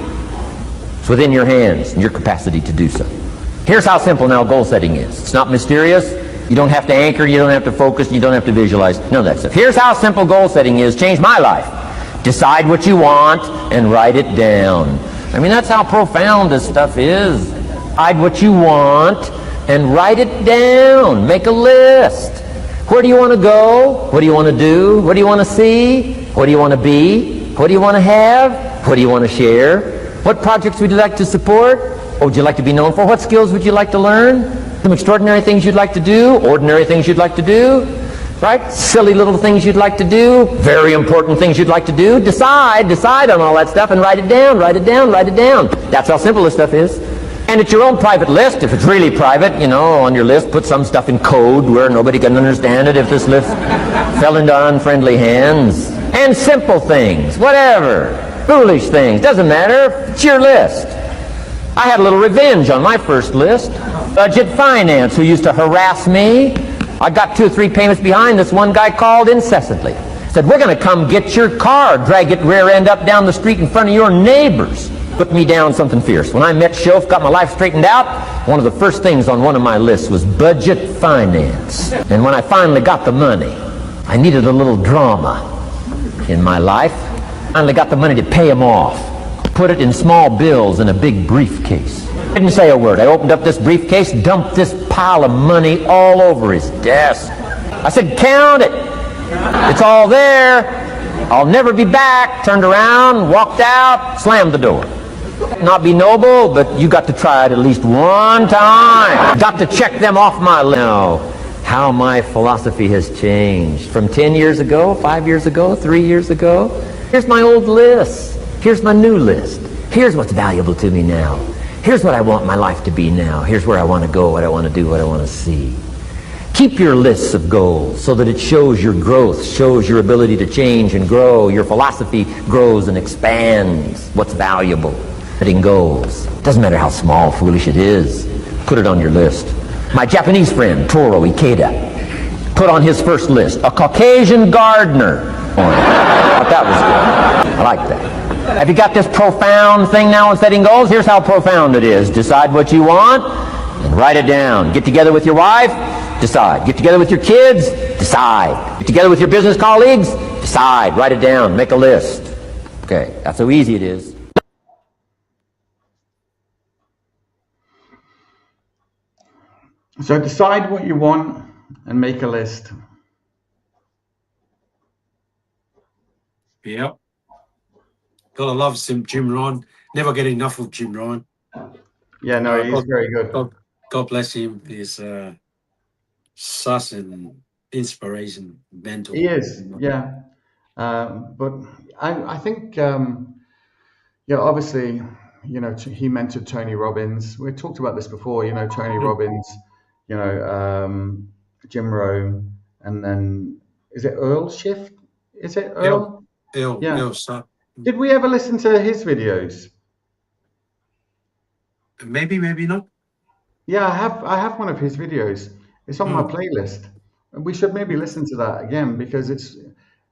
It's within your hands and your capacity to do so. Here's how simple now goal setting is. It's not mysterious. You don't have to anchor, you don't have to focus, you don't have to visualize, none of that stuff. Here's how simple goal setting is. Changed my life. Decide what you want and write it down. I mean, that's how profound this stuff is. Decide what you want and write it down. Make a list. Where do you want to go? What do you want to do? What do you want to see? What do you want to be? What do you want to have? What do you want to share? What projects would you like to support? What would you like to be known for? What skills would you like to learn? Some extraordinary things you'd like to do, ordinary things you'd like to do, right? Silly little things you'd like to do, very important things you'd like to do. Decide on all that stuff and write it down, write it down, write it down. That's how simple this stuff is. And it's your own private list. If it's really private, you know, on your list, put some stuff in code where nobody can understand it if this list fell into unfriendly hands. And simple things, whatever, foolish things, doesn't matter, it's your list. I had a little revenge on my first list. Budget finance, who used to harass me. I got 2 or 3 payments behind. This one guy called incessantly. Said, we're going to come get your car, drag it rear end up down the street in front of your neighbors. Put me down something fierce. When I met Shof, got my life straightened out, one of the first things on one of my lists was budget finance. And when I finally got the money, I needed a little drama in my life. Finally got the money to pay him off. Put it in small bills in a big briefcase. Didn't say a word. I opened up this briefcase, dumped this pile of money all over his desk. I said, count it. It's all there. I'll never be back. Turned around, walked out, slammed the door. Not be noble, but you got to try it at least one time. Got to check them off my list. Now, how my philosophy has changed. From 10 years ago, 5 years ago, 3 years ago. Here's my old list. Here's my new list. Here's what's valuable to me now. Here's what I want my life to be now. Here's where I want to go, what I want to do, what I want to see. Keep your lists of goals so that it shows your growth, shows your ability to change and grow. Your philosophy grows and expands what's valuable. Setting goals. Doesn't matter how small, foolish it is. Put it on your list. My Japanese friend, Toro Ikeda, put on his first list, a Caucasian gardener. I thought that was good. I like that. Have you got this profound thing now in setting goals? Here's how profound it is. Decide what you want and write it down. Get together with your wife, decide. Get together with your kids, decide. Get together with your business colleagues, decide. Write it down. Make a list. Okay, that's how easy it is.
So decide what you want and make a list.
Yep. Gotta love Jim Rohn. Never get enough of Jim Rohn.
Yeah, no, he's very good.
God bless him. He's such an inspiration, mentor.
He is, yeah. But I think, yeah, obviously, you know, he mentored Tony Robbins. We talked about this before, you know, Tony Robbins, you know, Jim Rohn, and then, is it Earl Shift? Is it Earl?
Yeah.
Did we ever listen to his videos?
Maybe not.
Yeah, I have one of his videos. It's on my playlist. We should maybe listen to that again because it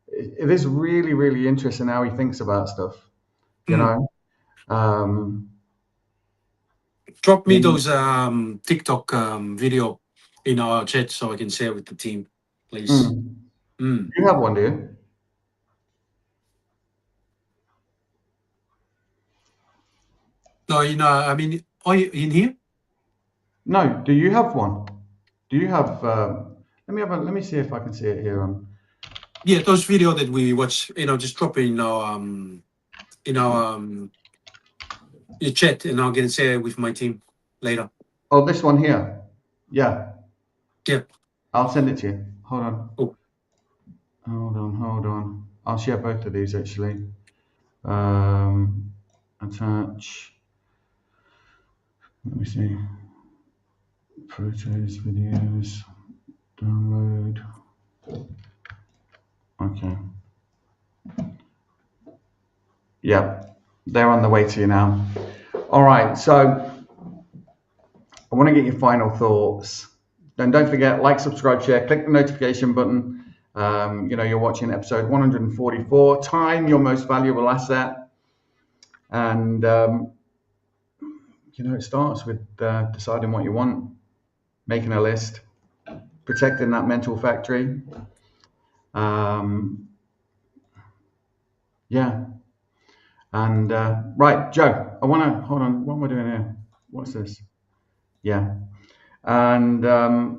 is really, really interesting how he thinks about stuff. You know.
Drop me those TikTok video in our chat so I can share with the team, please.
You have one, do you?
No, you know, I mean, are you in here?
No. Do you have one? Do you have? Let me see if I can see it here on.
Yeah, those video that we watch, you know, just drop it your chat, and I'm gonna share it with my team later.
Oh, this one here. Yeah,
Yeah.
I'll send it to you. Hold on.
Oh.
Hold on. I'll share both of these actually. Attach. Let me see. Photos, videos, download. Okay. Yeah, they're on the way to you now. All right, so I want to get your final thoughts. Then don't forget, like, subscribe, share, click the notification button. You're watching episode 144, time, your most valuable asset. And, it starts with deciding what you want, making a list, protecting that mental factory. Yeah. And, right, Joe, I want to, hold on, what am I doing here? What's this? Yeah. And, I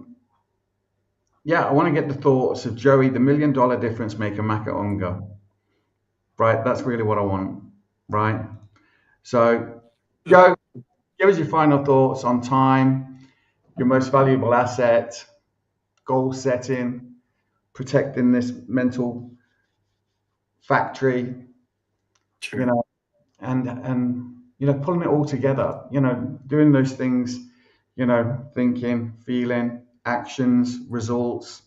want to get the thoughts of Joey, the $1 million difference maker, Maka Unga. Right, that's really what I want. Right. So, Joe, give us your final thoughts on time, your most valuable asset, goal setting, protecting this mental factory.
Sure.
And pulling it all together. Doing those things. Thinking, feeling, actions, results.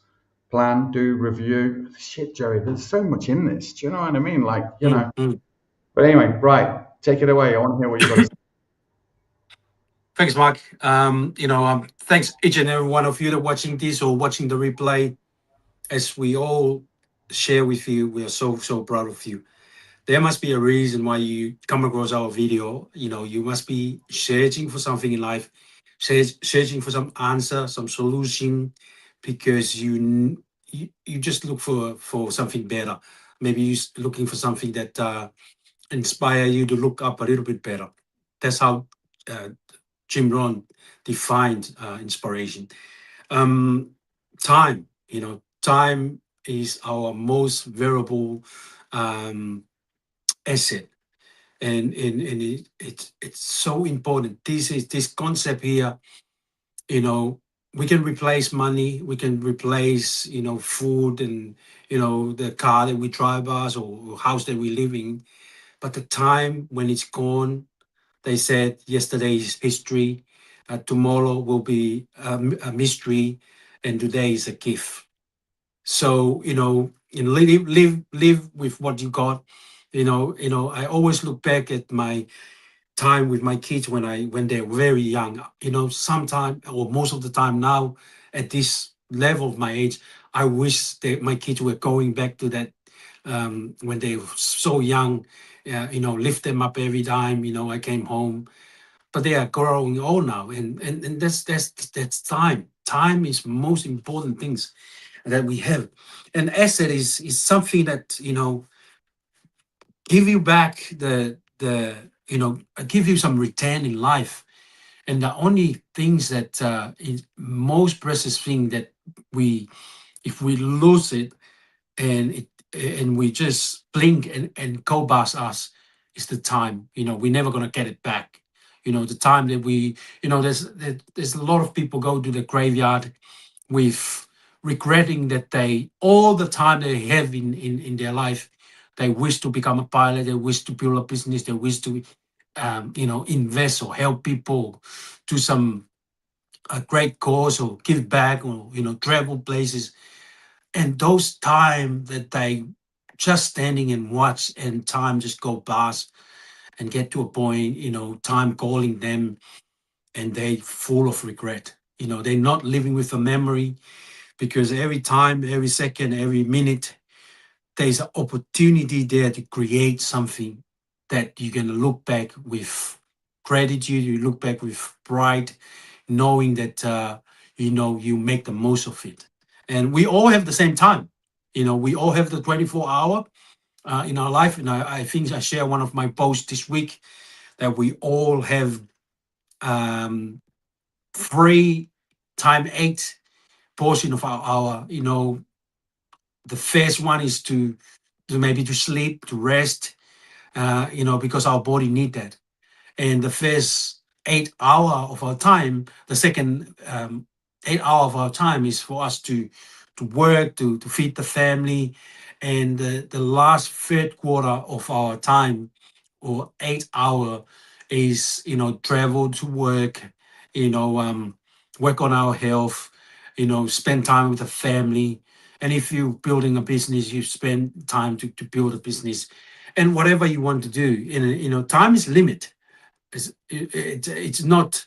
Plan, do, review. Shit, Joey, there's so much in this. Do you know what I mean? Like, But anyway, right, take it away. I want to hear what you've got to say.
Thanks, Mark. Thanks each and every one of you that watching this or watching the replay. As we all share with you, we are so proud of you. There must be a reason why you come across our video. You must be searching for something in life, searching for some answer, some solution, because you just look for something better. Maybe you're looking for something that inspire you to look up a little bit better. That's how Jim Rohn defined inspiration. Time, time is our most valuable asset, and it's so important. This concept here. We can replace money, we can replace food, and the car that we drive us or house that we live in, but the time when it's gone, they said yesterday is history, tomorrow will be a mystery, and today is a gift. So live with what you got. I always look back at my time with my kids when they're very young. Sometime or most of the time now at this level of my age, I wish that my kids were going back to that when they were so young. Lift them up every time. I came home, but they are growing old now, and that's time. Time is most important things that we have. And asset is something that give you back give you some return in life. And the only things that is most precious thing that if we lose it and we just blink and go past us, is the time. We're never gonna get it back. The time that there's a lot of people go to the graveyard with regretting that all the time they have in their life, they wish to become a pilot, they wish to build a business, they wish to invest or help people to some great cause or give back or travel places. And those time that they just standing and watch and time just go past and get to a point, time calling them, and they full of regret. They're not living with a memory, because every time, every second, every minute, there's an opportunity there to create something that you can look back with gratitude, you look back with pride, knowing that you make the most of it. And we all have the same time. We all have the 24-hour in our life. And I think I share one of my posts this week that we all have 3 times 8 portion of our hour. The first one is to maybe to sleep, to rest, because our body need that. And the first 8 hour of our time, the second 8 hour of our time is for us to work, to feed the family. And the last third quarter of our time, or 8 hour, is, travel to work, work on our health, spend time with the family. And if you're building a business, you spend time to build a business, and whatever you want to do. Time is limit. It's not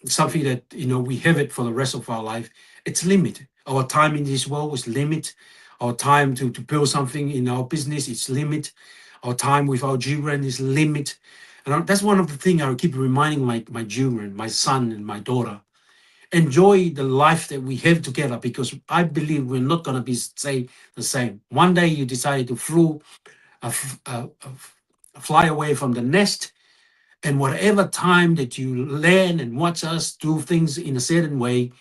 something that we have it for the rest of our life. It's limited. Our time in this world is limit. Our time to build something in our business is limit. Our time with our children is limit. And that's one of the things I keep reminding my children, my son and my daughter. Enjoy the life that we have together, because I believe we're not going to be the same. One day you decide to fly away from the nest, and whatever time that you learn and watch us do things in a certain way,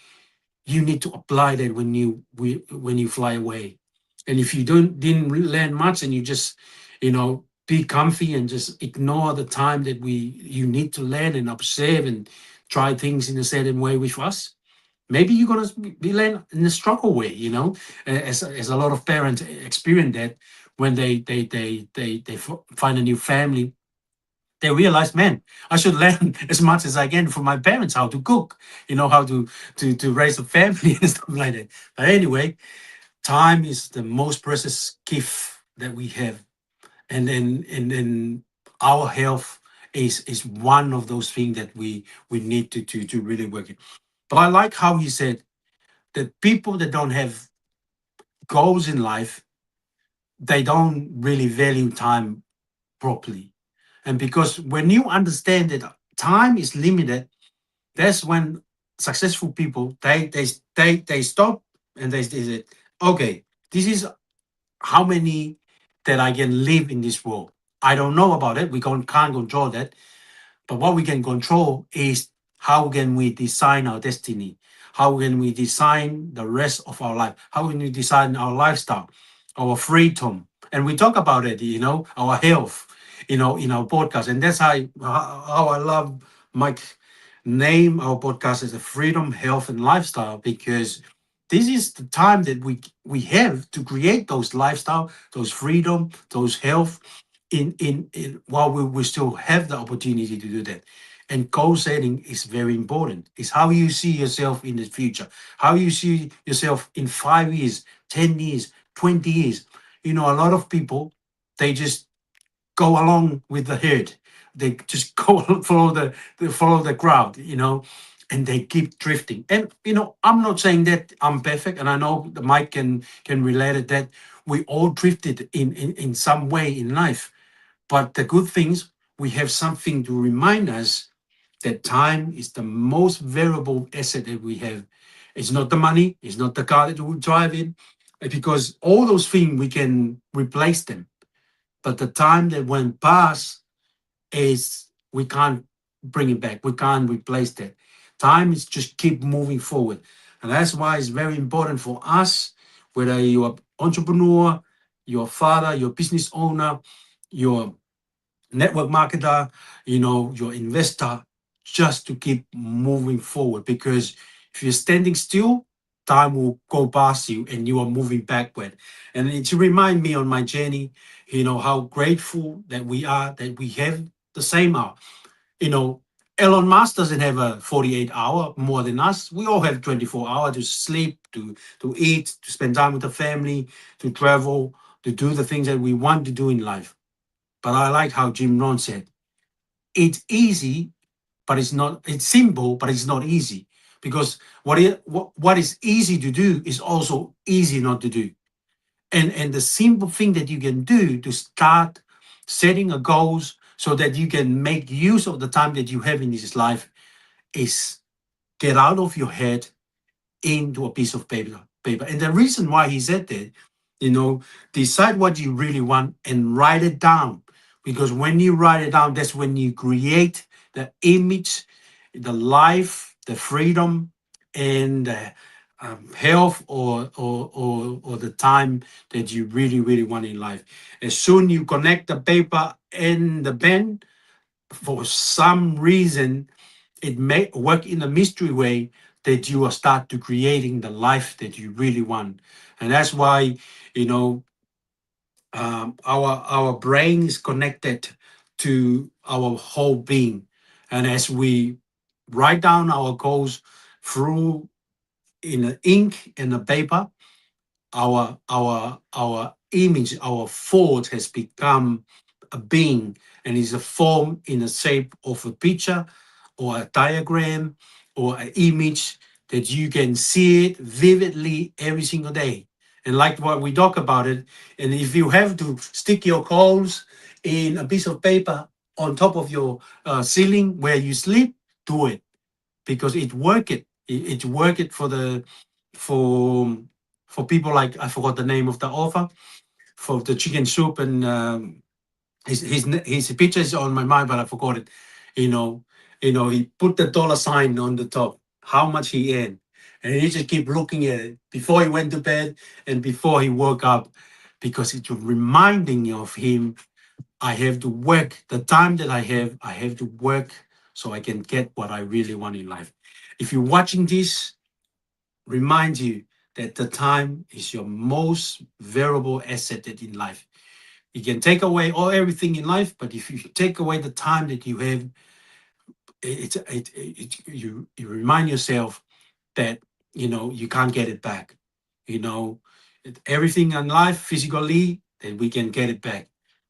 you need to apply that when you fly away. And if you didn't learn much, and you just be comfy and just ignore the time that you need to learn and observe and try things in a certain way with us, maybe you're gonna be learn in a struggle way. As a lot of parents experience that when they find a new family. They realize, man, I should learn as much as I can from my parents how to cook, how to raise a family and stuff like that. But anyway, time is the most precious gift that we have, and then our health is one of those things that we need to really work in. But I like how he said that people that don't have goals in life, they don't really value time properly. And because when you understand that time is limited, that's when successful people they stop, and they say, okay, this is how many that I can live in this world. I don't know about it. We can't control that. But what we can control is how can we design our destiny? How can we design the rest of our life? How can we design our lifestyle, our freedom? And we talk about it, our health, in our podcast. And that's how I love Mike name our podcast as a freedom, health, and lifestyle, because this is the time that we have to create those lifestyle, those freedom, those health, in while we still have the opportunity to do that. And goal setting is very important. It's how you see yourself in the future, how you see yourself in 5 years, 10 years, 20 years. A lot of people, they just go along with the herd. They just go follow the crowd, and they keep drifting. And I'm not saying that I'm perfect, and I know the Mike can relate it, that we all drifted in some way in life. But the good things, we have something to remind us that time is the most valuable asset that we have. It's not the money, it's not the car that we drive in, because all those things we can replace them. But the time that went past, is we can't bring it back. We can't replace that. Time is just keep moving forward. And that's why it's very important for us, whether you're an entrepreneur, your father, your business owner, your network marketer, your investor, just to keep moving forward. Because if you're standing still, time will go past you and you are moving backward. And it remind me on my journey, how grateful that we are that we have the same hour. Elon Musk doesn't have a 48 hour more than us. We all have 24 hours to sleep, to eat, to spend time with the family, to travel, to do the things that we want to do in life. But I like how Jim Rohn said, it's easy, but it's not, it's simple, but it's not easy. Because what is easy to do is also easy not to do. And the simple thing that you can do to start setting a goals so that you can make use of the time that you have in this life is get out of your head into a piece of paper. And the reason why he said that, decide what you really want and write it down. Because when you write it down, that's when you create the image, the life, the freedom, and health or the time that you really want in life. As soon you connect the paper and the pen, for some reason, it may work in a mystery way that you will start to creating the life that you really want. And that's why, you know, our brain is connected to our whole being. And as we write down our goals through in the ink and the paper, our image, our thought has become a being and is a form in the shape of a picture or a diagram or an image that you can see it vividly every single day. And like what we talk about it, and if you have to stick your goals in a piece of paper on top of your ceiling where you sleep, do it because it work it. It work it for the for for people like I forgot the name of the author for the chicken soup and his picture is on my mind, but I forgot it. You know, he put the dollar sign on the top, how much he earned, and he just keep looking at it before he went to bed and before he woke up, because it's reminding of him. I have to work the time that I have to work so I can get what I really want in life. If you're watching this, remind you that the time is your most valuable asset in life. You can take away everything in life, but if you take away the time that you have, you remind yourself that you can't get it back. You know, everything in life physically, then we can get it back,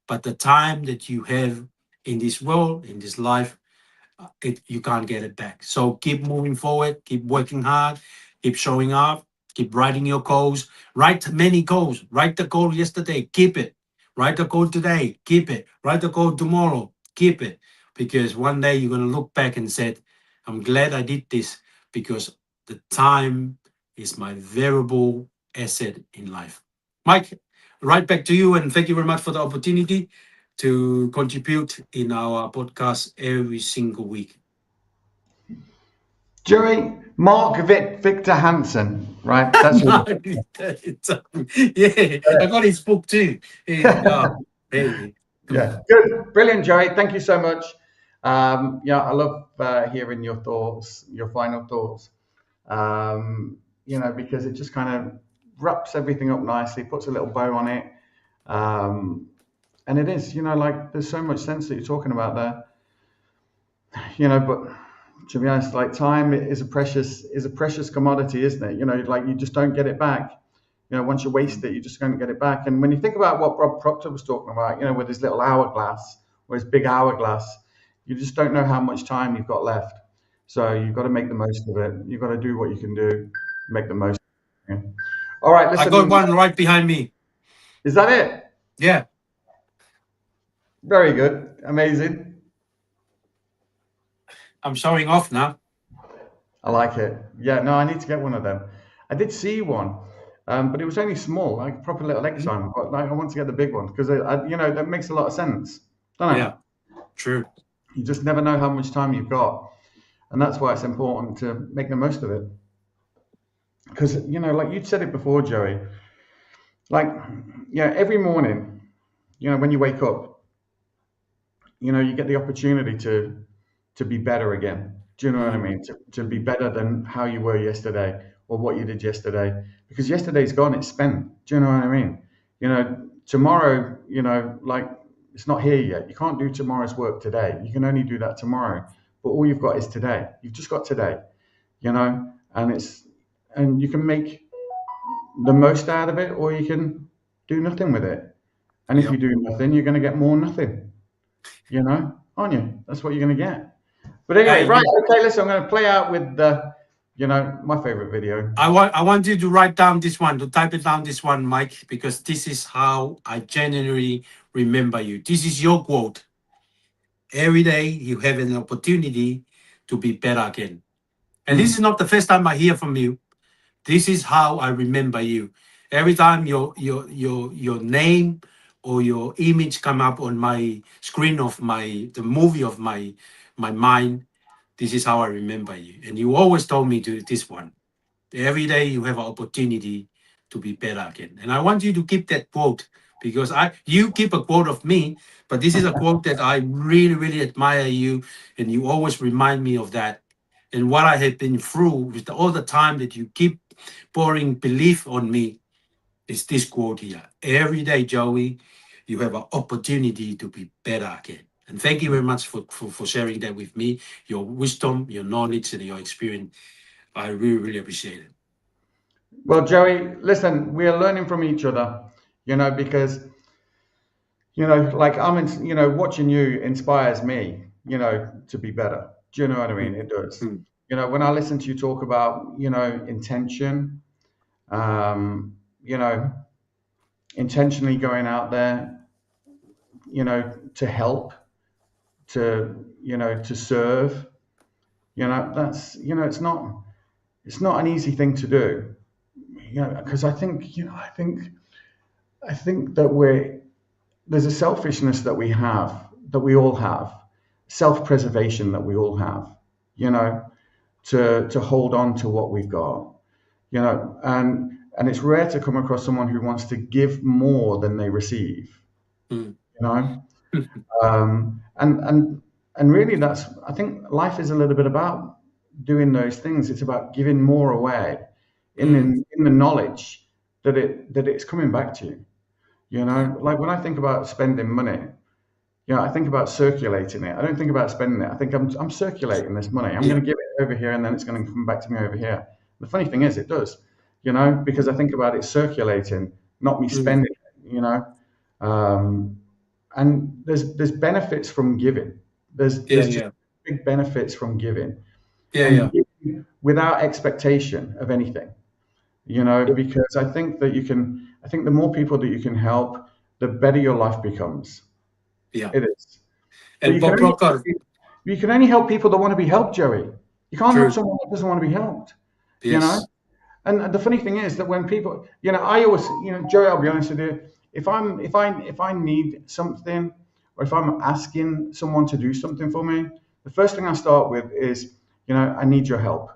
but the time that you have in this world, in this life, you can't get it back. So keep moving forward, keep working hard, keep showing up, keep writing your goals. Write many goals. Write the goal yesterday, keep it. Write the goal today, keep it. Write the goal tomorrow, keep it. Because one day you're gonna look back and say, I'm glad I did this because the time is my variable asset in life. Mike, right back to you, and thank you very much for the opportunity to contribute in our podcast every single week.
Joey, Victor Hansen, right? That's
Yeah, I got his book too. Hey.
yeah, good, brilliant, Joey. Thank you so much. Yeah, I love hearing your thoughts, your final thoughts. Because it just kind of wraps everything up nicely, puts a little bow on it. And it is, like there's so much sense that you're talking about there. But to be honest, like time is a precious commodity, isn't it? Like you just don't get it back. Once you waste it, you just don't get it back. And when you think about what Rob Proctor was talking about, with his little hourglass or his big hourglass, you just don't know how much time you've got left. So you've got to make the most of it. You've got to do what you can do, make the most of it. All right, listen.
I got one right behind me.
Is that it?
Yeah.
Very good. Amazing.
I'm showing off now.
I like it. Yeah, no, I need to get one of them. I did see one, but it was only small, like a proper little Exxon. But like, I want to get the big one because that makes a lot of sense, doesn't it?
Yeah, true.
You just never know how much time you've got, and that's why it's important to make the most of it. Because like you said it before, Joey. Like, every morning, when you wake up, you get the opportunity to be better again. Do you know what I mean? To be better than how you were yesterday or what you did yesterday. Because yesterday's gone, it's spent. Do you know what I mean? Tomorrow, like it's not here yet. You can't do tomorrow's work today. You can only do that tomorrow. But all you've got is today. You've just got today, and you can make the most out of it or you can do nothing with it. And if you do nothing, you're going to get more nothing, aren't you? That's what you're going to get. But anyway, right, okay, listen, I'm going to play out with my favorite video.
I want you to write down this one, to type it down this one, Mike, because this is how I genuinely remember you. This is your quote. Every day you have an opportunity to be better again. And this is not the first time I hear from you. This is how I remember you. Every time your name or your image come up on my screen of the movie of my mind, this is how I remember you. And you always told me to this one. Every day you have an opportunity to be better again. And I want you to keep that quote because you keep a quote of me, but this is a quote that I really, really admire you, and you always remind me of that. And what I have been through with all the time that you keep pouring belief on me is this quote here. Every day, Joey, you have an opportunity to be better again. And thank you very much for sharing that with me, your wisdom, your knowledge, and your experience. I really, really appreciate it.
Well, Joey, listen, we are learning from each other, because like watching you inspires me, to be better. Do you know what I mean? It does.
Mm.
When I listen to you talk about, intention, um, you know, intentionally going out there, to help, to serve, that's, it's not an easy thing to do, because I think that there's a selfishness that we have, that we all have, self-preservation that we all have, to hold on to what we've got, and it's rare to come across someone who wants to give more than they receive,
Mm.
you know. And really, I think life is a little bit about doing those things. It's about giving more away in the knowledge that it's coming back to you. Like when I think about spending money, I think about circulating it. I don't think about spending it. I think I'm circulating this money. I'm going to give it over here, and then it's going to come back to me over here. The funny thing is, it does, because I think about it circulating, not me spending it. And there's benefits from giving. There's just big benefits from giving, and giving without expectation of anything. Because I think that I think the more people that you can help, the better your life becomes.
Yeah.
It is. But
And Bob Proctor.
you can only help people that want to be helped, Joey. You can't help someone that doesn't want to be helped.
Yes.
And the funny thing is that when people, I always, Joey, I'll be honest with you, if I need something, or if I'm asking someone to do something for me, the first thing I start with is, I need your help,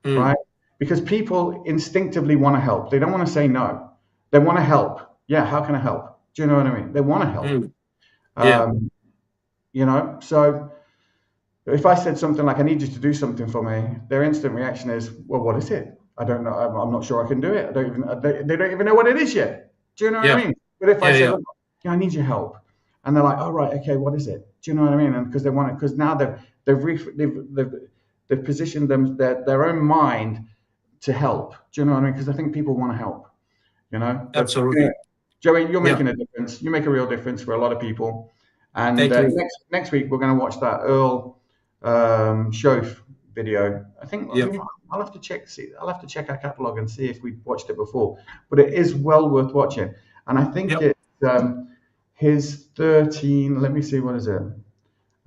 right? Because people instinctively want to help. They don't want to say no. They want to help. Yeah, how can I help? Do you know what I mean? They want to help. So if I said something like, I need you to do something for me, their instant reaction is, well, what is it? I don't know. I'm not sure I can do it. They don't even know what it is yet. Do you know what I mean? But if I say, look, I need your help, and they're like, oh, right, okay, what is it? Do you know what I mean? And because they want it, because now they've positioned their own mind to help. Do you know what I mean? Because I think people want to help. But,
absolutely.
Joey, you're making a difference. You make a real difference for a lot of people. And next week we're going to watch that Earl Shoaf video. I think I'll have to check. I'll have to check our catalog and see if we watched it before. But it is well worth watching. And I think it's his 13. Let me see. What is it?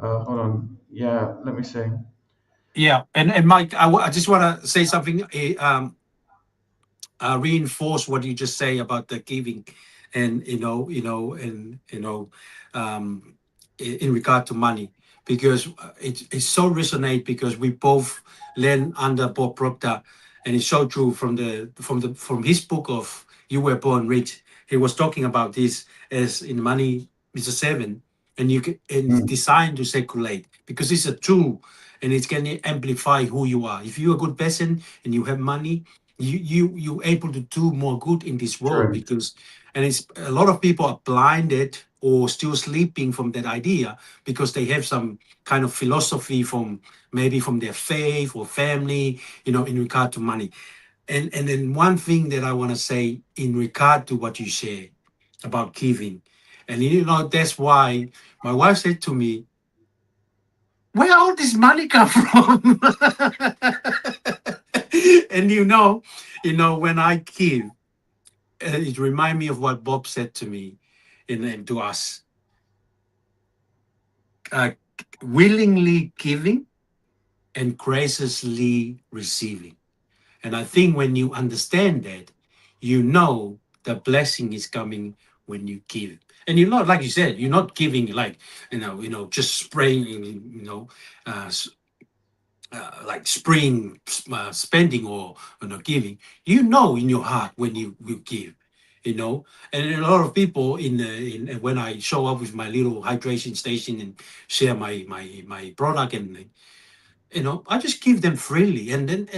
Hold on. Yeah. Let me see.
Yeah. And Mike, I just want to say something. Reinforce what you just say about the giving, and in regard to money, because it's so resonate, because we both learn under Bob Proctor, and it's so true from his book of You Were Born Rich. He was talking about this as in Money Mr. Seven, and it's designed to circulate because it's a tool, and it's going to amplify who you are. If you're a good person and you have money, you able to do more good in this world. Because, and it's a lot of people are blinded or still sleeping from that idea because they have some kind of philosophy from their faith or family, in regard to money. And then one thing that I want to say in regard to what you said about giving, and that's why my wife said to me, where all this money come from? And when I give, it reminds me of what Bob said to me and to us. Willingly giving and graciously receiving. And I think when you understand that, the blessing is coming when you give. And you're not, like you said, you're not giving like, just spraying, like spending or not giving. You know in your heart when you give, and a lot of people when I show up with my little hydration station and share my product, and I just give them freely, and then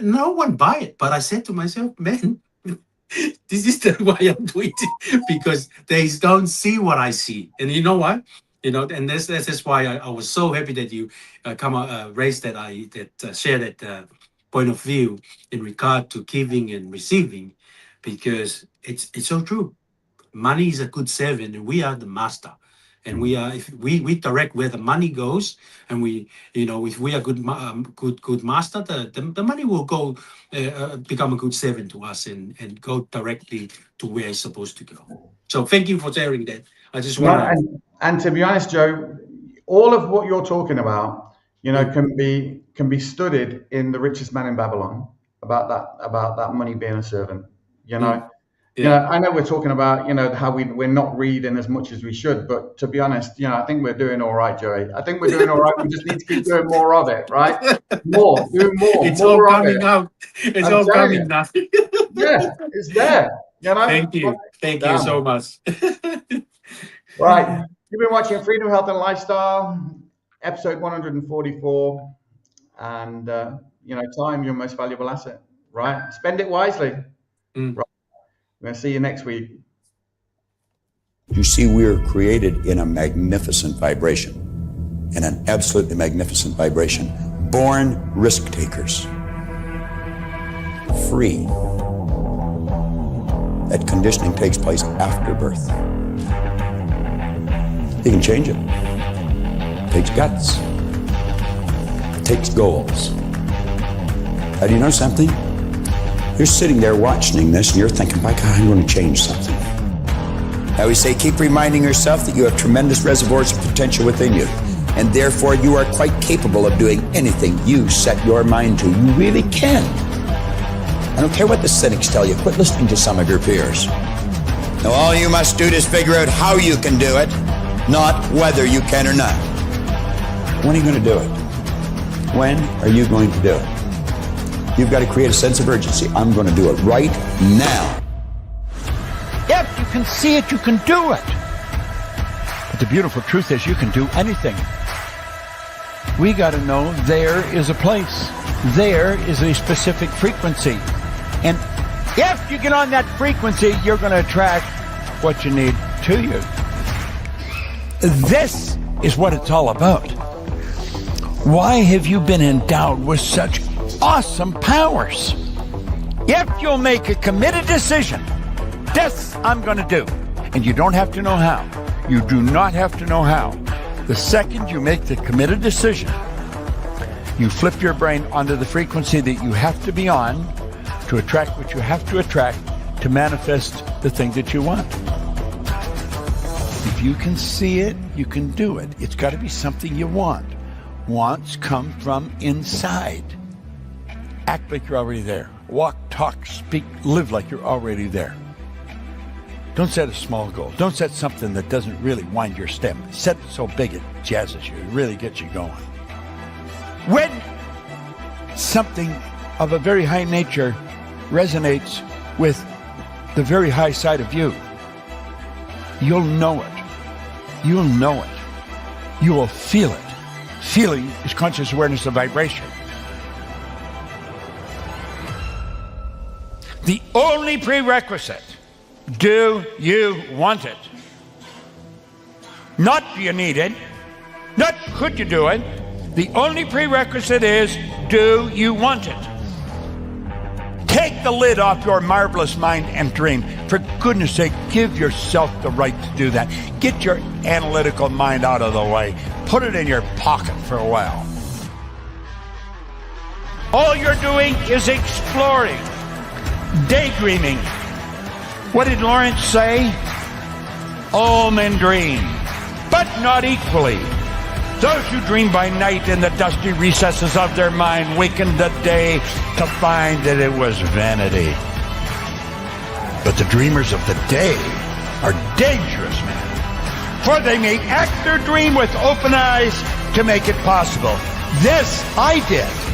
no one buy it, but I said to myself, man, this is the way I'm doing it, because they don't see what I see. And you know what? And that's why I was so happy that you raised share that point of view in regard to giving and receiving, because it's so true. Money is a good servant, and we are the master. And if we direct where the money goes, and if we are good master, the money will go become a good servant to us and go directly to where it's supposed to go. So thank you for sharing that. I just want
and to be honest, Joe, all of what you're talking about, can be studied in The Richest Man in Babylon about that money being a servant. I know we're talking about, how we're not reading as much as we should, but to be honest, I think we're doing all right, Joey. I think we're doing all right. We just need to keep doing more of it, right? Doing more.
It's all coming out. It's all coming now.
Yeah, it's there.
Thank you. Thank you so much.
Right. You've been watching Freedom, Health and Lifestyle, episode 144. And, time, your most valuable asset, right? Spend it wisely. Right. I'm going to see you next week.
You see, we are created in a magnificent vibration, in an absolutely magnificent vibration. Born risk takers. Free. That conditioning takes place after birth. You can change it. It takes guts. It takes goals. Now, do you know something? You're sitting there watching this and you're thinking, my God, I'm going to change something. Now we say, keep reminding yourself that you have tremendous reservoirs of potential within you, and therefore you are quite capable of doing anything you set your mind to. You really can. I don't care what the cynics tell you. Quit listening to some of your peers. Now all you must do is figure out how you can do it, not whether you can or not. When are you going to do it? When are you going to do it? You've got to create a sense of urgency. I'm going to do it right now.
If you can see it, you can do it. But the beautiful truth is you can do anything. We got to know there is a place. There is a specific frequency. And if you get on that frequency, you're going to attract what you need to you. This is what it's all about. Why have you been endowed with such awesome powers? If you'll make a committed decision, this I'm going to do. And you don't have to know how. You do not have to know how. The second you make the committed decision, you flip your brain onto the frequency that you have to be on to attract what you have to attract to manifest the thing that you want. If you can see it, you can do it. It's got to be something you want. Wants come from inside. Act like you're already there. Walk, talk, speak, live like you're already there. Don't set a small goal. Don't set something that doesn't really wind your step. Set it so big it jazzes you. It really gets you going. When something of a very high nature resonates with the very high side of you, you'll know it. You'll know it. You will feel it. Feeling is conscious awareness of vibration. The only prerequisite, do you want it? Not do you need it, not could you do it. The only prerequisite is, do you want it? Take the lid off your marvelous mind and dream. For goodness sake, give yourself the right to do that. Get your analytical mind out of the way. Put it in your pocket for a while. All you're doing is exploring, daydreaming. What did Lawrence say? All men dream, but not equally. Those who dream by night in the dusty recesses of their mind waken the day to find that it was vanity. But the dreamers of the day are dangerous men, for they may act their dream with open eyes to make it possible. Yes, I did.